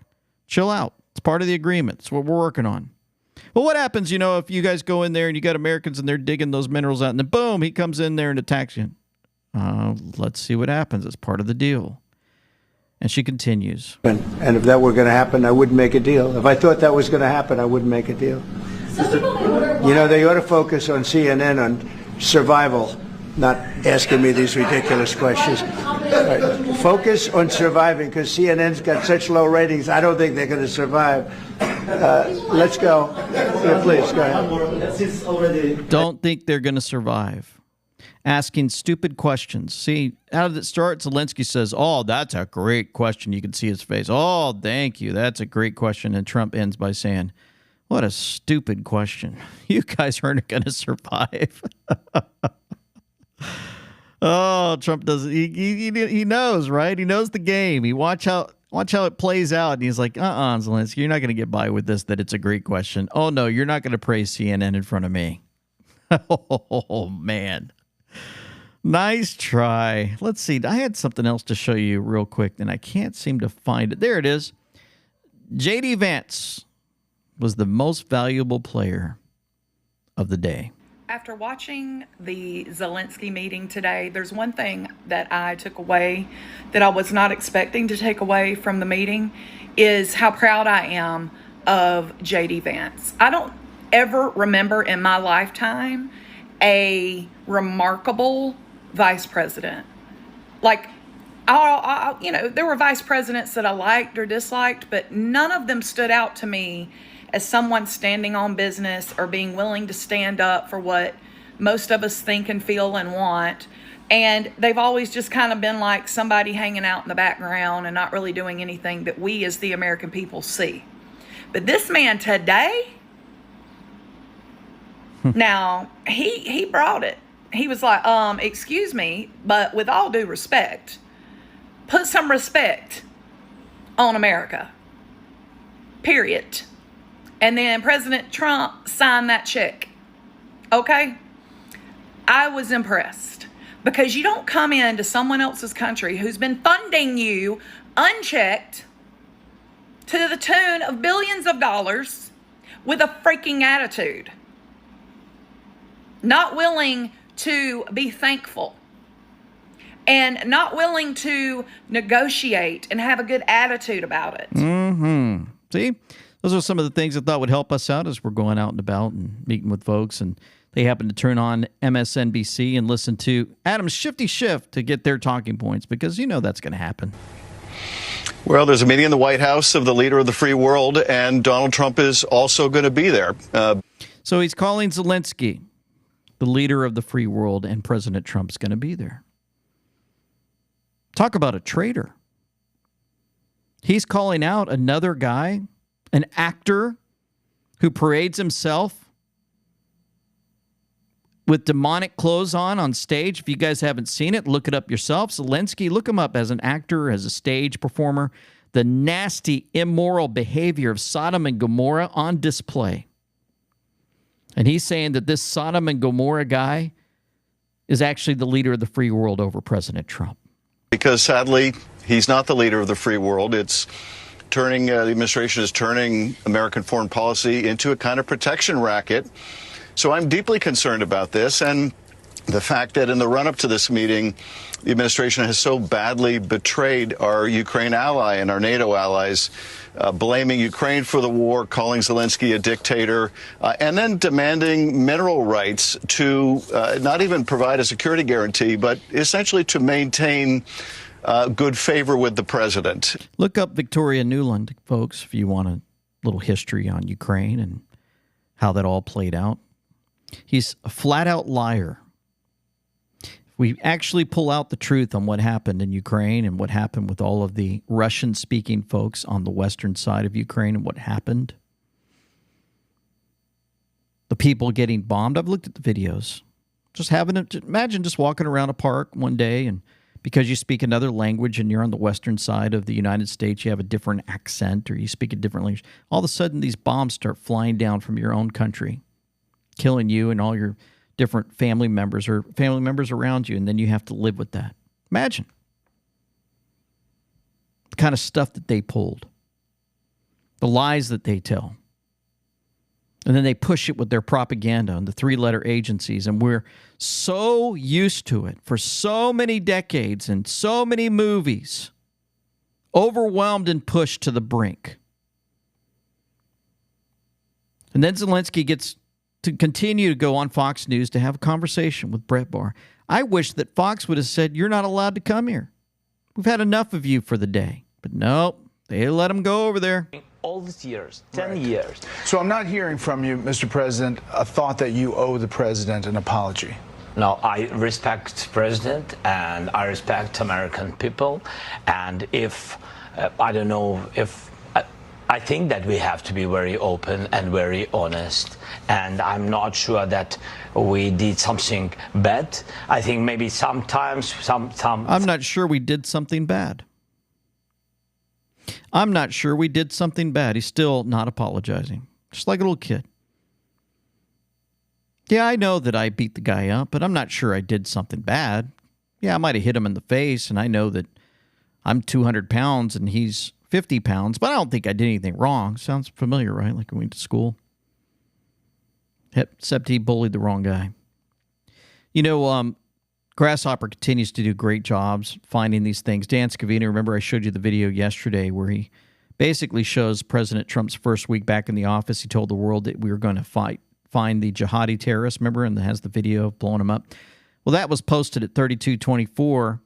chill out. It's part of the agreement. It's what we're working on. Well, what happens, if you guys go in there and you got Americans and they're digging those minerals out and then boom, he comes in there and attacks you. Let's see what happens. It's part of the deal. And she continues. And if that were going to happen, I wouldn't make a deal. If I thought that was going to happen, I wouldn't make a deal. You know, they ought to focus on CNN on survival, not asking me these ridiculous questions. Right. Focus on surviving, because CNN's got such low ratings, I don't think they're going to survive. Let's go. Yeah, please, go ahead. Don't think they're going to survive. Asking stupid questions. See, out of the start, Zelensky says, oh, that's a great question. You can see his face. Oh, thank you. That's a great question. And Trump ends by saying, what a stupid question. You guys aren't going to survive. Oh, Trump doesn't. He knows, right? He knows the game. He watch how it plays out. And he's like, Zelensky, you're not going to get by with this, that it's a great question. Oh, no, you're not going to praise CNN in front of me. Oh, man. Nice try. Let's see. I had something else to show you real quick, and I can't seem to find it. There it is. J.D. Vance was the most valuable player of the day. After watching the Zelensky meeting today, there's one thing that I took away that I was not expecting to take away from the meeting, is how proud I am of J.D. Vance. I don't ever remember in my lifetime a remarkable vice president. Like, there were vice presidents that I liked or disliked, but none of them stood out to me as someone standing on business or being willing to stand up for what most of us think and feel and want. And they've always just kind of been like somebody hanging out in the background and not really doing anything that we as the American people see. But this man today, now, he brought it. He was like, excuse me, but with all due respect, put some respect on America. Period. And then President Trump signed that check. Okay? I was impressed, because you don't come into someone else's country who's been funding you unchecked to the tune of billions of dollars with a freaking attitude. Not willing to be thankful, and not willing to negotiate and have a good attitude about it. Mm-hmm. See? Those are some of the things I thought would help us out as we're going out and about and meeting with folks, and they happen to turn on MSNBC and listen to Adam's Shifty Shift to get their talking points, because you know that's going to happen. Well, there's a meeting in the White House of the leader of the free world, and Donald Trump is also going to be there. So he's calling Zelensky the leader of the free world, and President Trump's going to be there. Talk about a traitor. He's calling out another guy, an actor who parades himself with demonic clothes on stage. If you guys haven't seen it, look it up yourself. Zelensky, look him up as an actor, as a stage performer. The nasty, immoral behavior of Sodom and Gomorrah on display. And he's saying that this Sodom and Gomorrah guy is actually the leader of the free world over President Trump. Because sadly, he's not the leader of the free world. It's turning, the administration is turning American foreign policy into a kind of protection racket. So I'm deeply concerned about this, and the fact that in the run-up to this meeting, the administration has so badly betrayed our Ukraine ally and our NATO allies, blaming Ukraine for the war, calling Zelensky a dictator, and then demanding mineral rights to not even provide a security guarantee, but essentially to maintain good favor with the president. Look up Victoria Nuland, folks, if you want a little history on Ukraine and how that all played out. He's a flat-out liar. We actually pull out the truth on what happened in Ukraine and what happened with all of the Russian-speaking folks on the western side of Ukraine and what happened. The people getting bombed. I've looked at the videos. Imagine just walking around a park one day, and because you speak another language and you're on the western side of the United States, you have a different accent or you speak a different language. All of a sudden, these bombs start flying down from your own country, killing you and all your different family members or family members around you, and then you have to live with that. Imagine the kind of stuff that they pulled, the lies that they tell, and then they push it with their propaganda and the three-letter agencies, and we're so used to it for so many decades and so many movies, overwhelmed and pushed to the brink. And then Zelensky gets to continue to go on Fox News to have a conversation with Brett Barr. I wish that Fox would have said, you're not allowed to come here. We've had enough of you for the day. But nope, they let him go over there. All these years, 10 years. So I'm not hearing from you, Mr. President, a thought that you owe the president an apology. No, I respect President and I respect American people. And if, I don't know, if I think that we have to be very open and very honest. And I'm not sure that we did something bad. I think maybe sometimes I'm not sure we did something bad. I'm not sure we did something bad. He's still not apologizing. Just like a little kid. Yeah, I know that I beat the guy up, but I'm not sure I did something bad. Yeah, I might have hit him in the face, and I know that I'm 200 pounds and he's 50 pounds, but I don't think I did anything wrong. Sounds familiar, right? Like we went to school. Except he bullied the wrong guy. You know, Grasshopper continues to do great jobs finding these things. Dan Scavini, remember I showed you the video yesterday where he basically shows President Trump's first week back in the office. He told the world that we were going to find the jihadi terrorists, remember, and has the video of blowing them up. Well, that was posted at 3224.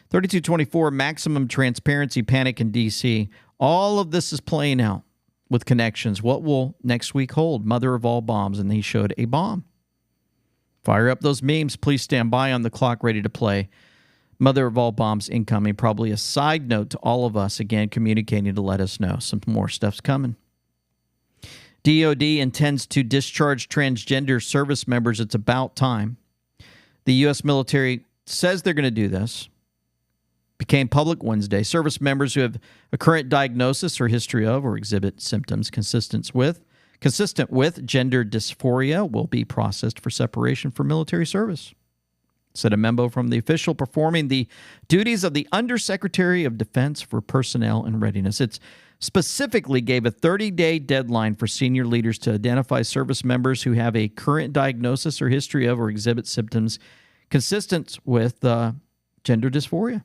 3224, maximum transparency, panic in D.C. All of this is playing out with connections. What will next week hold? Mother of all bombs, and he showed a bomb. Fire up those memes. Please stand by on the clock, ready to play. Mother of all bombs incoming. Probably a side note to all of us, again, communicating to let us know some more stuff's coming. DOD intends to discharge transgender service members. It's about time. The U.S. military says they're going to do this. Became public Wednesday. Service members who have a current diagnosis or history of or exhibit symptoms consistent with gender dysphoria will be processed for separation from military service, said a memo from the official performing the duties of the Undersecretary of Defense for Personnel and Readiness. It specifically gave a 30-day deadline for senior leaders to identify service members who have a current diagnosis or history of or exhibit symptoms consistent with gender dysphoria.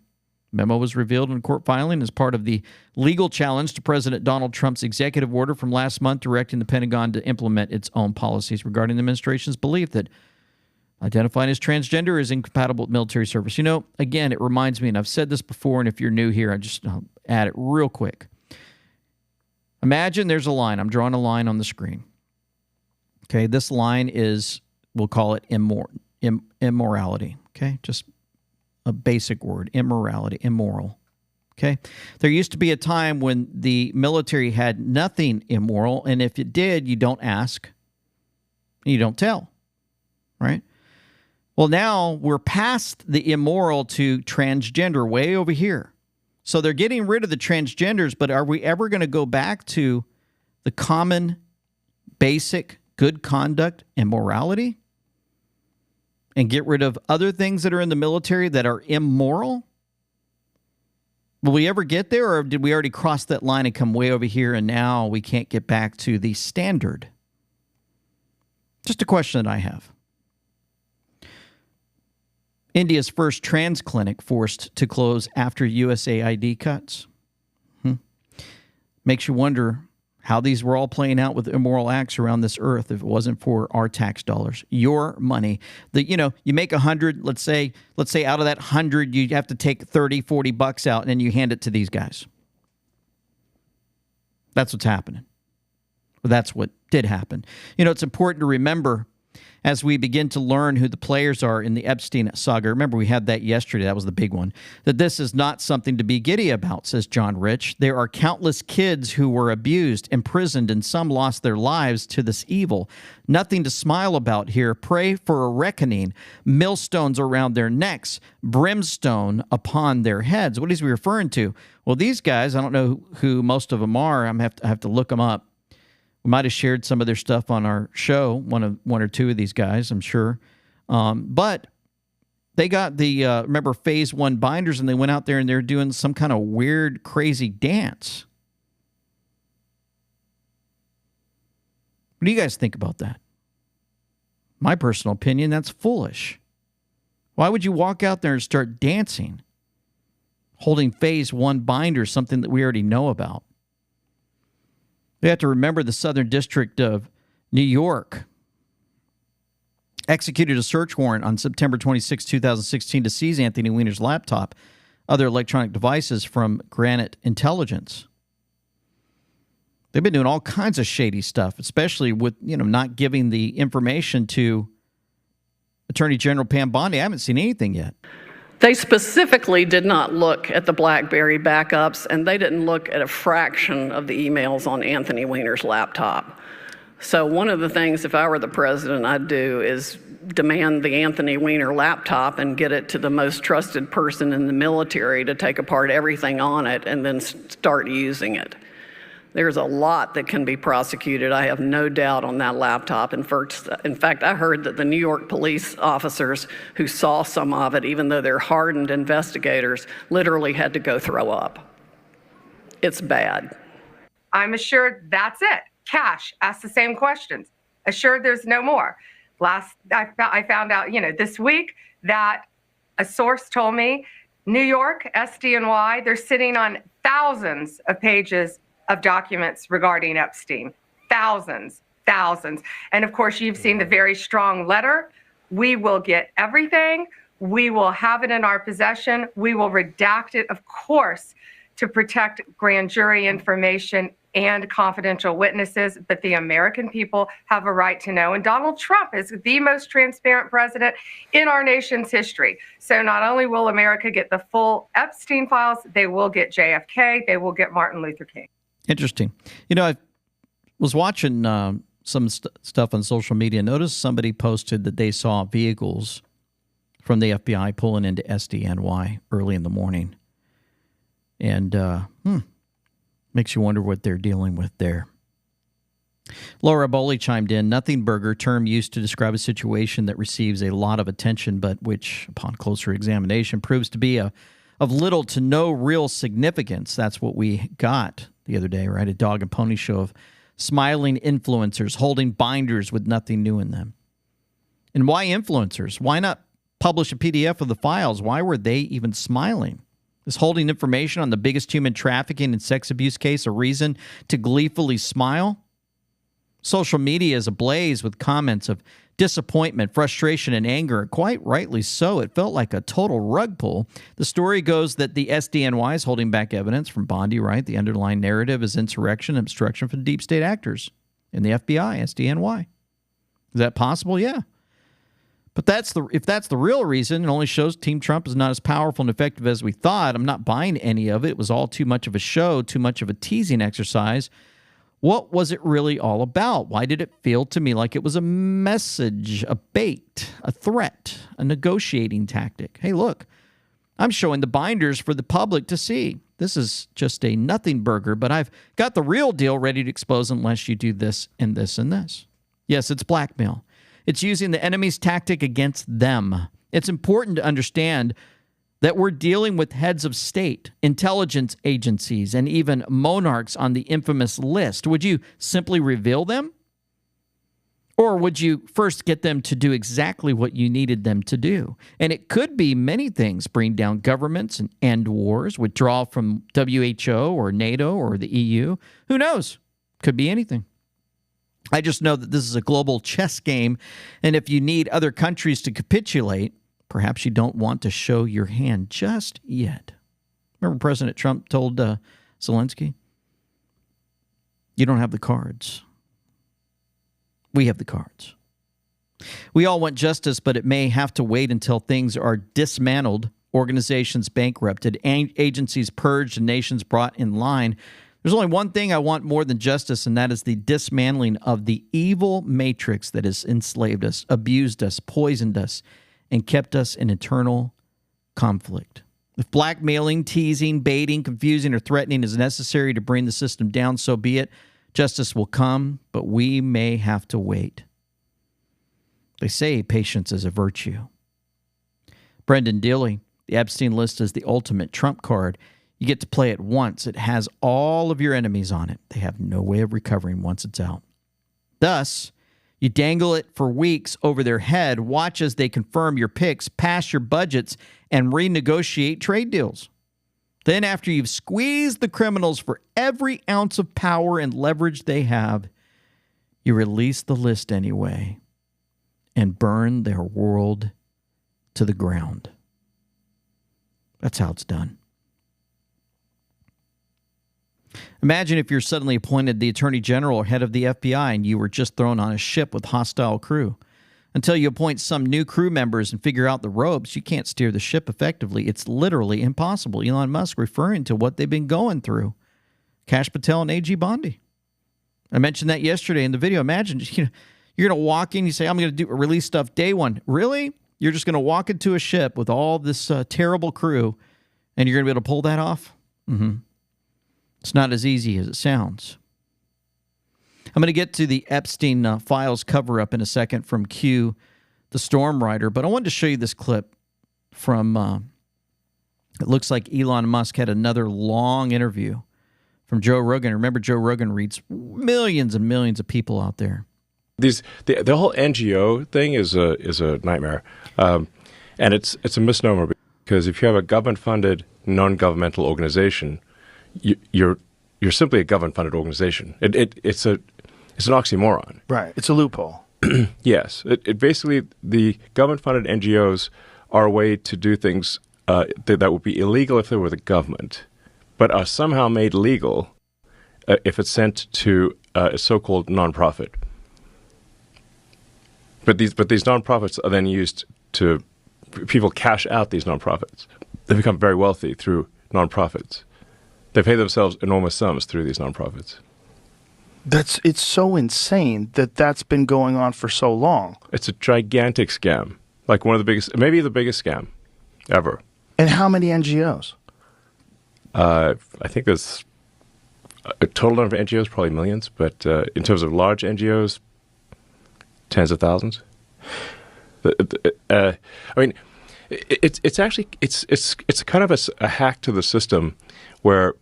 Memo was revealed in a court filing as part of the legal challenge to President Donald Trump's executive order from last month directing the Pentagon to implement its own policies regarding the administration's belief that identifying as transgender is incompatible with military service. You know, again, it reminds me, and I've said this before, and if you're new here, I'll add it real quick. Imagine there's a line. I'm drawing a line on the screen. Okay, this line is, we'll call it immorality. Okay, just a basic word, immorality, immoral. Okay? There used to be a time when the military had nothing immoral, and if it did, you don't ask, you don't tell, right? Well, now we're past the immoral to transgender, way over here. So they're getting rid of the transgenders, but are we ever going to go back to the common, basic, good conduct and morality? And get rid of other things that are in the military that are immoral? Will we ever get there, or did we already cross that line and come way over here and now we can't get back to the standard? Just a question that I have. India's first trans clinic forced to close after USAID cuts. Makes you wonder how these were all playing out with immoral acts around this earth if it wasn't for our tax dollars, your money. You make 100, let's say out of that 100, you have to take 30, 40 bucks out and then you hand it to these guys. That's what's happening. Well, that's what did happen. You know, it's important to remember as we begin to learn who the players are in the Epstein saga. Remember, we had that yesterday. That was the big one. That this is not something to be giddy about, says John Rich. There are countless kids who were abused, imprisoned, and some lost their lives to this evil. Nothing to smile about here. Pray for a reckoning. Millstones around their necks, brimstone upon their heads. What is he referring to? Well, these guys, I don't know who most of them are. I have to look them up. We might have shared some of their stuff on our show, one or two of these guys, I'm sure. But they got the, remember, Phase 1 binders, and they went out there and they're doing some kind of weird, crazy dance. What do you guys think about that? My personal opinion, that's foolish. Why would you walk out there and start dancing, holding Phase 1 binders, something that we already know about? We have to remember the Southern District of New York executed a search warrant on September 26, 2016 to seize Anthony Weiner's laptop, other electronic devices from Granite Intelligence. They've been doing all kinds of shady stuff, especially with, not giving the information to Attorney General Pam Bondi. I haven't seen anything yet. They specifically did not look at the BlackBerry backups, and they didn't look at a fraction of the emails on Anthony Weiner's laptop. So one of the things, if I were the president, I'd do is demand the Anthony Weiner laptop and get it to the most trusted person in the military to take apart everything on it and then start using it. There's a lot that can be prosecuted, I have no doubt, on that laptop. In fact, I heard that the New York police officers who saw some of it, even though they're hardened investigators, literally had to go throw up. It's bad. I'm assured that's it. Cash asked the same questions. Assured there's no more. I found out, this week that a source told me New York, SDNY, they're sitting on thousands of pages of documents regarding Epstein. Thousands. And of course, you've seen the very strong letter. We will get everything. We will have it in our possession. We will redact it, of course, to protect grand jury information and confidential witnesses, but the American people have a right to know. And Donald Trump is the most transparent president in our nation's history. So not only will America get the full Epstein files, they will get JFK, they will get Martin Luther King. Interesting. I was watching some stuff on social media. Noticed somebody posted that they saw vehicles from the FBI pulling into SDNY early in the morning. And makes you wonder what they're dealing with there. Laura Bowley chimed in. Nothing burger, term used to describe a situation that receives a lot of attention, but which, upon closer examination, proves to be of little to no real significance. That's what we got the other day, right? A dog and pony show of smiling influencers holding binders with nothing new in them. And why influencers? Why not publish a PDF of the files? Why were they even smiling? Is holding information on the biggest human trafficking and sex abuse case a reason to gleefully smile? Social media is ablaze with comments of disappointment, frustration, and anger, and quite rightly so. It felt like a total rug pull. The story goes that the SDNY is holding back evidence from Bondi, right? The underlying narrative is insurrection and obstruction from deep state actors in the FBI, SDNY. Is that possible? Yeah. But if that's the real reason, it only shows Team Trump is not as powerful and effective as we thought. I'm not buying any of it. It was all too much of a show, too much of a teasing exercise. What was it really all about? Why did it feel to me like it was a message, a bait, a threat, a negotiating tactic? Hey, look, I'm showing the binders for the public to see. This is just a nothing burger, but I've got the real deal ready to expose unless you do this and this and this. Yes, it's blackmail. It's using the enemy's tactic against them. It's important to understand that we're dealing with heads of state, intelligence agencies, and even monarchs on the infamous list. Would you simply reveal them? Or would you first get them to do exactly what you needed them to do? And it could be many things: bring down governments and end wars, withdraw from WHO or NATO or the EU. Who knows? Could be anything. I just know that this is a global chess game, and if you need other countries to capitulate, perhaps you don't want to show your hand just yet. Remember President Trump told Zelensky, you don't have the cards. We have the cards. We all want justice, but it may have to wait until things are dismantled, organizations bankrupted, agencies purged, and nations brought in line. There's only one thing I want more than justice, and that is the dismantling of the evil matrix that has enslaved us, abused us, poisoned us, and kept us in eternal conflict. If blackmailing, teasing, baiting, confusing, or threatening is necessary to bring the system down, so be it. Justice will come, but we may have to wait. They say patience is a virtue. Brendan Dilley, the Epstein list is the ultimate trump card. You get to play it once. It has all of your enemies on it. They have no way of recovering once it's out. Thus, you dangle it for weeks over their head, watch as they confirm your picks, pass your budgets, and renegotiate trade deals. Then, after you've squeezed the criminals for every ounce of power and leverage they have, You release the list anyway and burn their world to the ground. That's how it's done. Imagine if you're suddenly appointed the Attorney General or head of the FBI and you were just thrown on a ship with hostile crew. Until you appoint some new crew members and figure out the ropes, you can't steer the ship effectively. It's literally impossible. Elon Musk referring to what they've been going through. Kash Patel and A.G. Bondi. I mentioned that yesterday in the video. Imagine you're going to walk in, you say, I'm going to release stuff day one. Really? You're just going to walk into a ship with all this terrible crew and you're going to be able to pull that off? Mm-hmm. It's not as easy as it sounds. I'm going to get to the Epstein files cover-up in a second from Q, the storm rider, but I wanted to show you this clip from, it looks like Elon Musk had another long interview from Joe Rogan. Remember, Joe Rogan reads millions and millions of people out there. The whole NGO thing is a nightmare, and it's a misnomer because if you have a government-funded non-governmental organization, you're simply a government-funded organization. It's an oxymoron. Right. It's a loophole. Yes. It basically, the government-funded NGOs are a way to do things that would be illegal if they were the government, but are somehow made legal if it's sent to a so-called nonprofit. But these nonprofits are then used to, people cash out these nonprofits. They become very wealthy through nonprofits. They pay themselves enormous sums through these nonprofits. It's so insane that that's been going on for so long. It's a gigantic scam, like one of the biggest, maybe the biggest scam ever. And how many NGOs? I think there's a total number of NGOs, probably millions, but in terms of large NGOs, tens of thousands. I mean, it's actually kind of a hack to the system where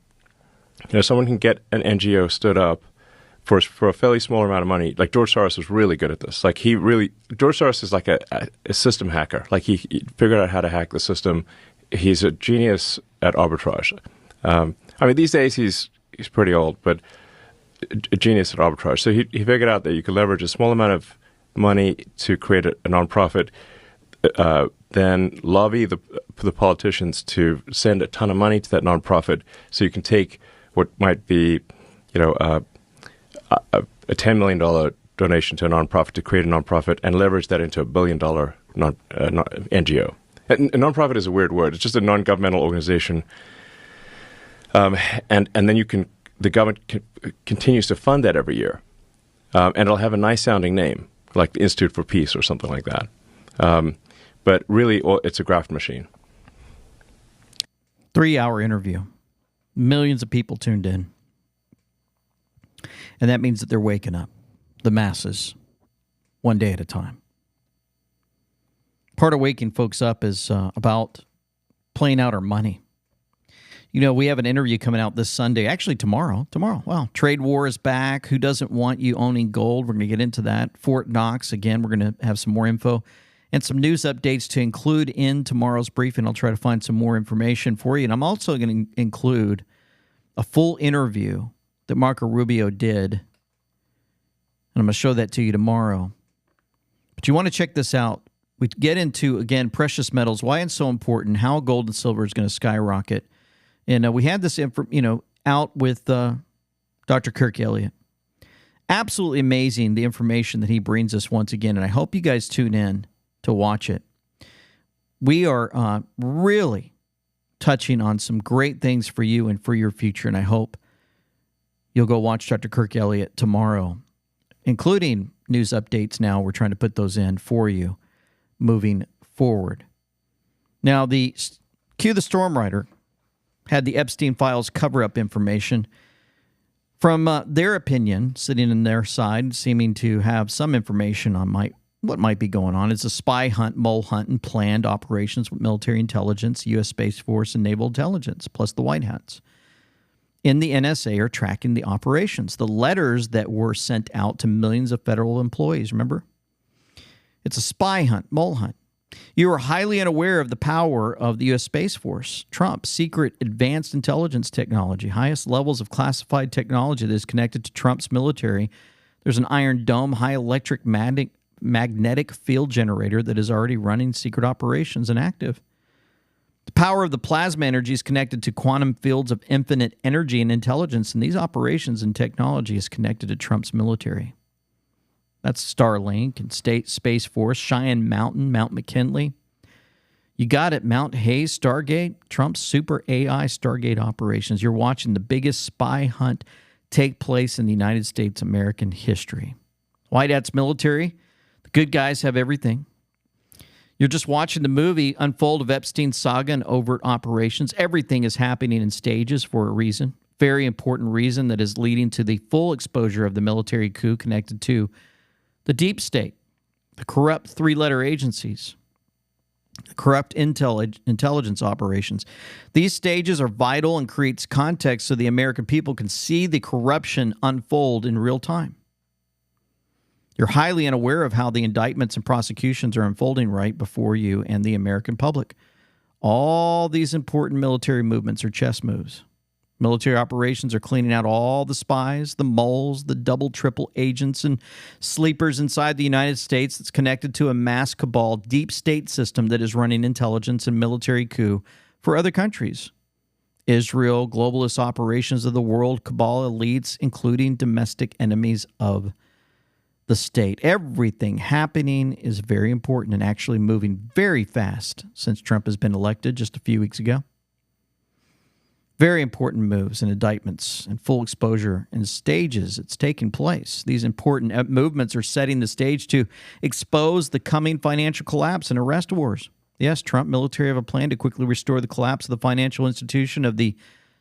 someone can get an NGO stood up for a fairly small amount of money. Like George Soros was really good at this. Like George Soros is like a system hacker. Like he figured out how to hack the system. He's a genius at arbitrage. I mean, these days he's pretty old, but a genius at arbitrage. So he figured out that you could leverage a small amount of money to create a nonprofit, then lobby the politicians to send a ton of money to that nonprofit, so you can take what might be, a $10 million donation to a nonprofit to create a nonprofit and leverage that into $1 billion NGO. A nonprofit is a weird word. It's just a non-governmental organization, and then the government continues to fund that every year, and it'll have a nice sounding name, like the Institute for Peace or something like that. But really, it's a graft machine. 3-hour interview. Millions of people tuned in. And that means that they're waking up, the masses, one day at a time. Part of waking folks up is about playing out our money. We have an interview coming out this Sunday, actually tomorrow. Wow. Trade war is back. Who doesn't want you owning gold? We're going to get into that. Fort Knox, again, we're going to have some more info and some news updates to include in tomorrow's briefing. I'll try to find some more information for you. And I'm also going to include a full interview that Marco Rubio did. And I'm going to show that to you tomorrow. But you want to check this out. We get into, again, precious metals, why it's so important, how gold and silver is going to skyrocket. And we had this, out with Dr. Kirk Elliott. Absolutely amazing, the information that he brings us once again. And I hope you guys tune in to watch it. We are really touching on some great things for you and for your future. And I hope you'll go watch Dr. Kirk Elliott tomorrow, including news updates now. We're trying to put those in for you moving forward. Now, the Q the Storm Rider had the Epstein files cover-up information from their opinion, sitting in their side, seeming to have some information on what might be going on. It's a spy hunt, mole hunt, and planned operations with military intelligence, U.S. Space Force, and naval intelligence, plus the White Hats. In the NSA are tracking the operations, the letters that were sent out to millions of federal employees, remember? It's a spy hunt, mole hunt. You are highly unaware of the power of the U.S. Space Force, Trump's secret advanced intelligence technology, highest levels of classified technology that is connected to Trump's military There's an Iron Dome high electric magnetic field generator that is already running secret operations and active. The power of the plasma energy is connected to quantum fields of infinite energy and intelligence, and these operations and technology is connected to Trump's military. That's Starlink and Space Force, Cheyenne Mountain, Mount McKinley. You got it, Mount Hayes, Stargate, Trump's super AI Stargate operations. You're watching the biggest spy hunt take place in the United States American history. White Hat's military, the good guys have everything. You're just watching the movie unfold of Epstein's saga and overt operations. Everything is happening in stages for a reason, very important reason that is leading to the full exposure of the military coup connected to the deep state, the corrupt three-letter agencies, the corrupt intelligence operations. These stages are vital and creates context so the American people can see the corruption unfold in real time. You're highly unaware of how the indictments and prosecutions are unfolding right before you and the American public. All these important military movements are chess moves. Military operations are cleaning out all the spies, the moles, the double, triple agents, and sleepers inside the United States that's connected to a mass cabal deep state system that is running intelligence and military coup for other countries. Israel, globalist operations of the world, cabal elites, including domestic enemies of the state. Everything happening is very important and actually moving very fast since Trump has been elected just a few weeks ago. Very important moves and indictments and full exposure in stages. It's taking place. These important movements are setting the stage to expose the coming financial collapse and arrest wars. Yes, Trump military have a plan to quickly restore the collapse of the financial institution of the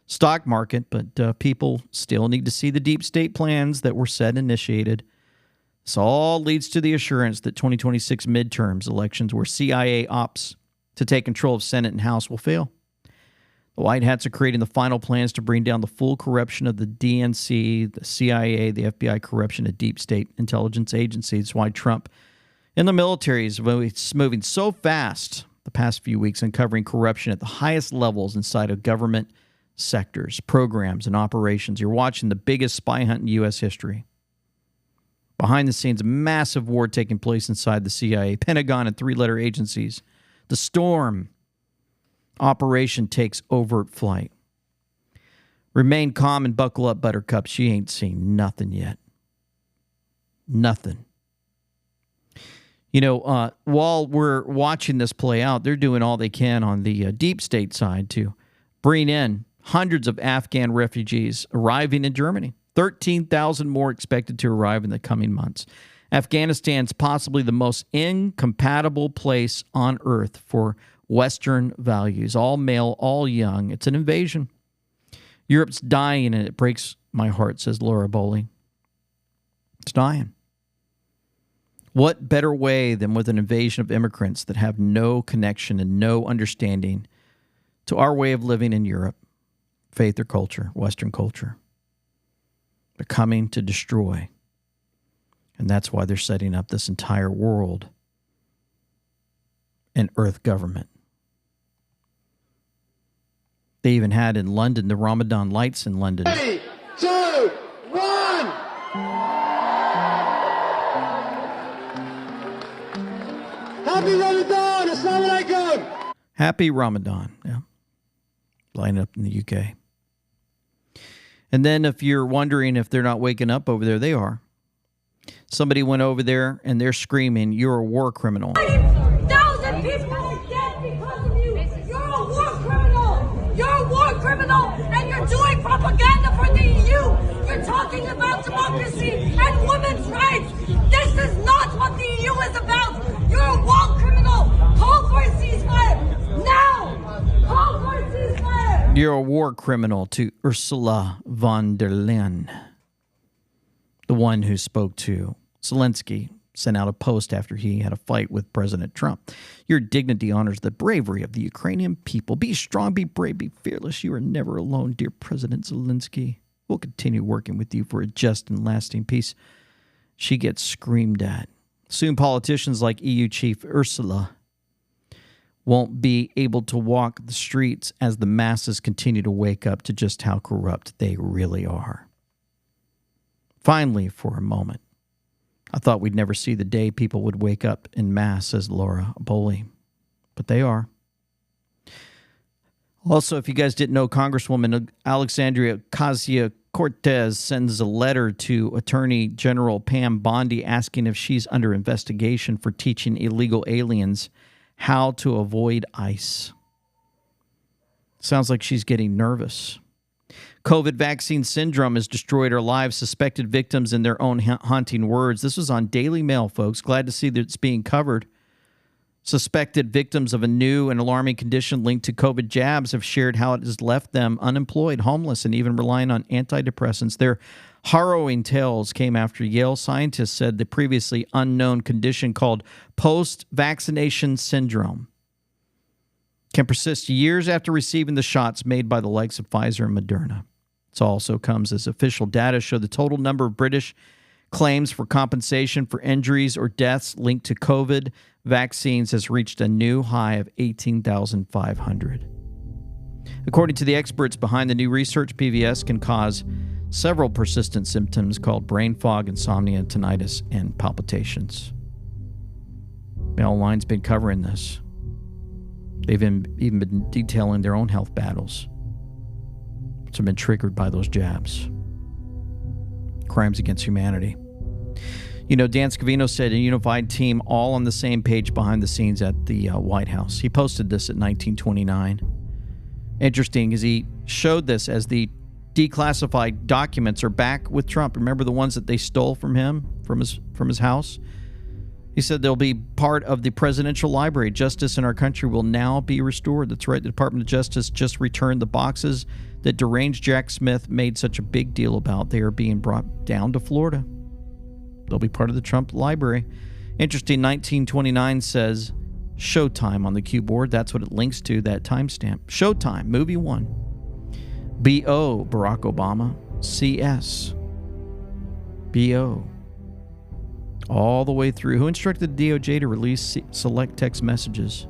stock market, but people still need to see the deep state plans that were set and initiated. This all leads to the assurance that 2026 midterms elections where CIA ops to take control of Senate and House will fail. The White Hats are creating the final plans to bring down the full corruption of the DNC, the CIA, the FBI corruption of deep state intelligence agencies. That's why Trump and the military is moving so fast the past few weeks, uncovering corruption at the highest levels inside of government sectors, programs, and operations. You're watching the biggest spy hunt in U.S. history. Behind the scenes, a massive war taking place inside the CIA, Pentagon, and three-letter agencies. The Storm operation takes overt flight. Remain calm and buckle up, buttercups. You ain't seen nothing yet. Nothing. You know, while we're watching this play out, they're doing all they can on the deep state side to bring in hundreds of Afghan refugees arriving in Germany. 13,000 more expected to arrive in the coming months. Afghanistan's possibly the most incompatible place on earth for Western values. All male, all young. It's an invasion. Europe's dying, and it breaks my heart, says Laura Bowley. It's dying. What better way than with an invasion of immigrants that have no connection and no understanding to our way of living in Europe, faith or culture, Western culture. They're coming to destroy. And that's why they're setting up this entire world and earth government. They even had in London the Ramadan lights in London. 3, 2, 1. Happy Ramadan! Assalamu alaikum! Happy Ramadan. Yeah. Line up in the UK. And then if you're wondering if they're not waking up over there, they are. Somebody went over there and they're screaming, "You're a war criminal." 1,000 people are dead because of you. You're a war criminal. You're a war criminal, and you're doing propaganda for the EU. You're talking about democracy and women's rights. This is not what the EU is about. You're a war criminal. Call for a ceasefire now. Call for a ceasefire. You're a war criminal to Ursula von der Leyen, the one who spoke to Zelensky, sent out a post after he had a fight with President Trump. Your dignity honors the bravery of the Ukrainian people. Be strong, be brave, be fearless. You are never alone, dear President Zelensky. We'll continue working with you for a just and lasting peace. She gets screamed at. Soon politicians like EU Chief Ursula won't be able to walk the streets as the masses continue to wake up to just how corrupt they really are. Finally, for a moment, I thought we'd never see the day people would wake up en masse, says Laura Boley. But they are. Also, if you guys didn't know, Congresswoman Alexandria Ocasio-Cortez sends a letter to Attorney General Pam Bondi asking if she's under investigation for teaching illegal aliens how to avoid ICE. Sounds like she's getting nervous. COVID vaccine syndrome has destroyed our lives, suspected victims in their own haunting words. This was on Daily Mail, folks. Glad to see that it's being covered. Suspected victims of a new and alarming condition linked to COVID jabs have shared how it has left them unemployed, homeless, and even relying on antidepressants. Their harrowing tales came after Yale scientists said the previously unknown condition called post-vaccination syndrome can persist years after receiving the shots made by the likes of Pfizer and Moderna. It also comes as official data show the total number of British claims for compensation for injuries or deaths linked to COVID vaccines has reached a new high of 18,500. According to the experts behind the new research, PVS can cause several persistent symptoms called brain fog, insomnia, tinnitus, and palpitations. Mail Line's been covering this. They've even been detailing their own health battles, which have been triggered by those jabs. Crimes against humanity. You know, Dan Scavino said a unified team all on the same page behind the scenes at the White House. He posted this at 1929. Interesting, as he showed this as the declassified documents are back with Trump. Remember the ones that they stole from him, from his house? He said they'll be part of the presidential library. Justice in our country will now be restored. That's right. The Department of Justice just returned the boxes that deranged Jack Smith made such a big deal about. They are being brought down to Florida. They'll be part of the Trump library. Interesting, 1929 says Showtime on the keyboard. That's what it links to, that timestamp. Showtime, movie 1. B.O., Barack Obama. C.S. B.O. All the way through. Who instructed the DOJ to release select text messages?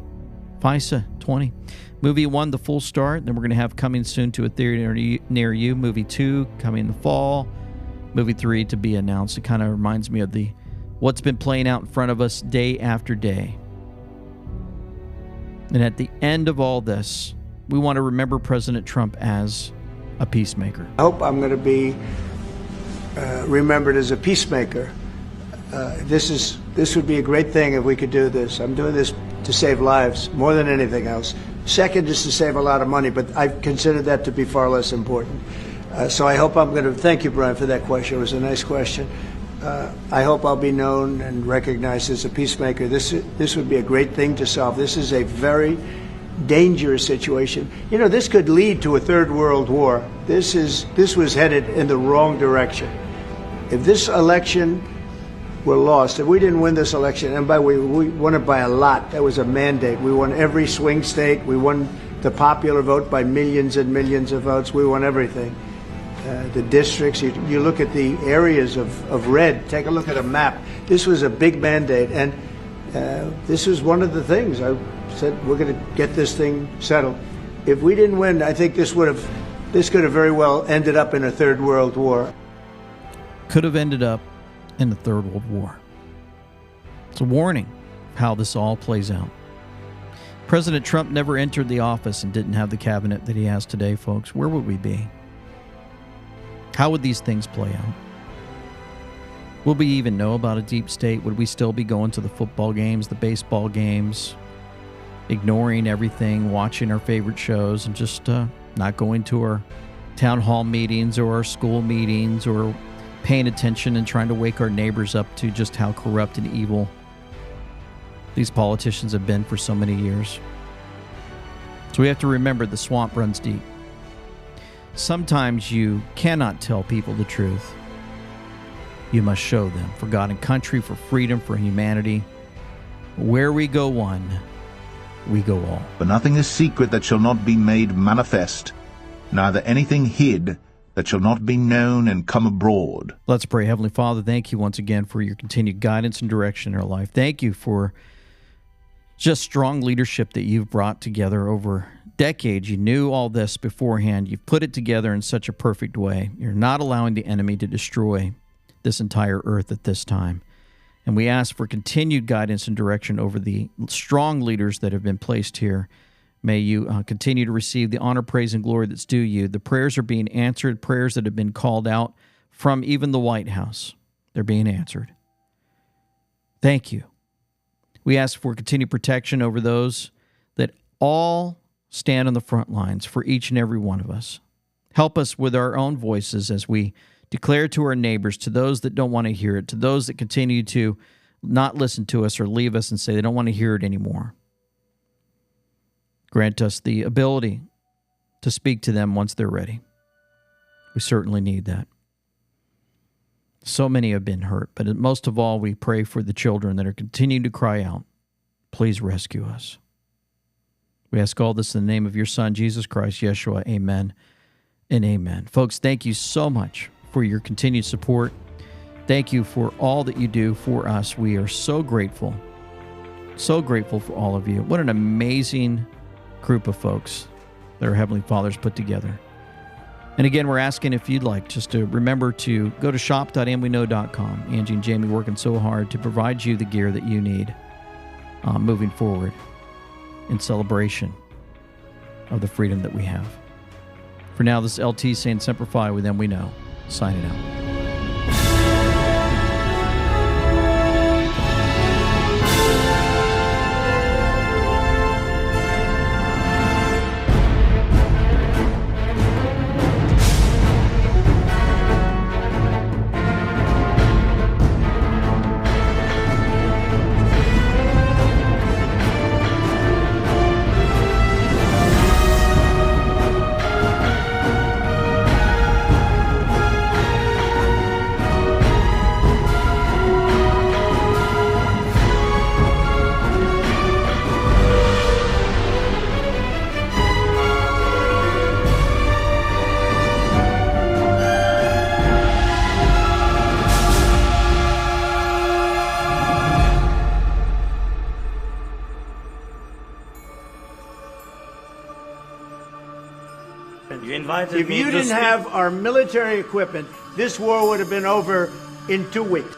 FISA 20. Movie 1, the full start. Then we're going to have coming soon to a theater near you. Movie 2, coming in the fall. Movie 3 to be announced. It kind of reminds me of what's been playing out in front of us day after day. And at the end of all this, we want to remember President Trump as a peacemaker. I hope I'm going to be remembered as a peacemaker. This would be a great thing if we could do this. I'm doing this to save lives more than anything else. Second is to save a lot of money, but I consider that to be far less important. So I hope I'm going to, thank you, Brian, for that question. It was a nice question. I hope I'll be known and recognized as a peacemaker. This would be a great thing to solve. This is a very dangerous situation. You know, this could lead to a third world war. This was headed in the wrong direction. If this election were lost, if we didn't win this election, and by the way, we won it by a lot. That was a mandate. We won every swing state. We won the popular vote by millions and millions of votes. We won everything. The districts, you look at the areas of red, take a look at a map. This was a big mandate, and this was one of the things. I said, we're going to get this thing settled. If we didn't win, I think this could have very well ended up in a third world war. Could have ended up in the Third World War. It's a warning of how this all plays out. President Trump never entered the office and didn't have the cabinet that he has today, folks. Where would we be? How would these things play out? Would we even know about a deep state? Would we still be going to the football games, the baseball games, ignoring everything, watching our favorite shows, and just not going to our town hall meetings or our school meetings, or paying attention and trying to wake our neighbors up to just how corrupt and evil these politicians have been for so many years? So we have to remember the swamp runs deep. Sometimes you cannot tell people the truth. You must show them. For God and country, for freedom, for humanity. Where we go one, we go all. For nothing is secret that shall not be made manifest, neither anything hid that shall not be known and come abroad. Let's pray. Heavenly Father, thank you once again for your continued guidance and direction in our life. Thank you for just strong leadership that you've brought together over decades. You knew all this beforehand. You've put it together in such a perfect way. You're not allowing the enemy to destroy this entire earth at this time. And we ask for continued guidance and direction over the strong leaders that have been placed here. May you continue to receive the honor, praise, and glory that's due you. The prayers are being answered, prayers that have been called out from even the White House. They're being answered. Thank you. We ask for continued protection over those that all stand on the front lines for each and every one of us. Help us with our own voices as we declare to our neighbors, to those that don't want to hear it, to those that continue to not listen to us or leave us and say they don't want to hear it anymore. Grant us the ability to speak to them once they're ready. We certainly need that. So many have been hurt, but most of all, we pray for the children that are continuing to cry out, please rescue us. We ask all this in the name of your Son, Jesus Christ, Yeshua. Amen and amen. Folks, thank you so much for your continued support. Thank you for all that you do for us. We are so grateful for all of you. What an amazing group of folks that our Heavenly Father's put together. And again, we're asking if you'd like just to remember to go to shop.amweknow.com. Angie and Jamie working so hard to provide you the gear that you need moving forward in celebration of the freedom that we have. For now, this is LT saying Semper Fi, with them we know, signing out. If you didn't have our military equipment, this war would have been over in 2 weeks.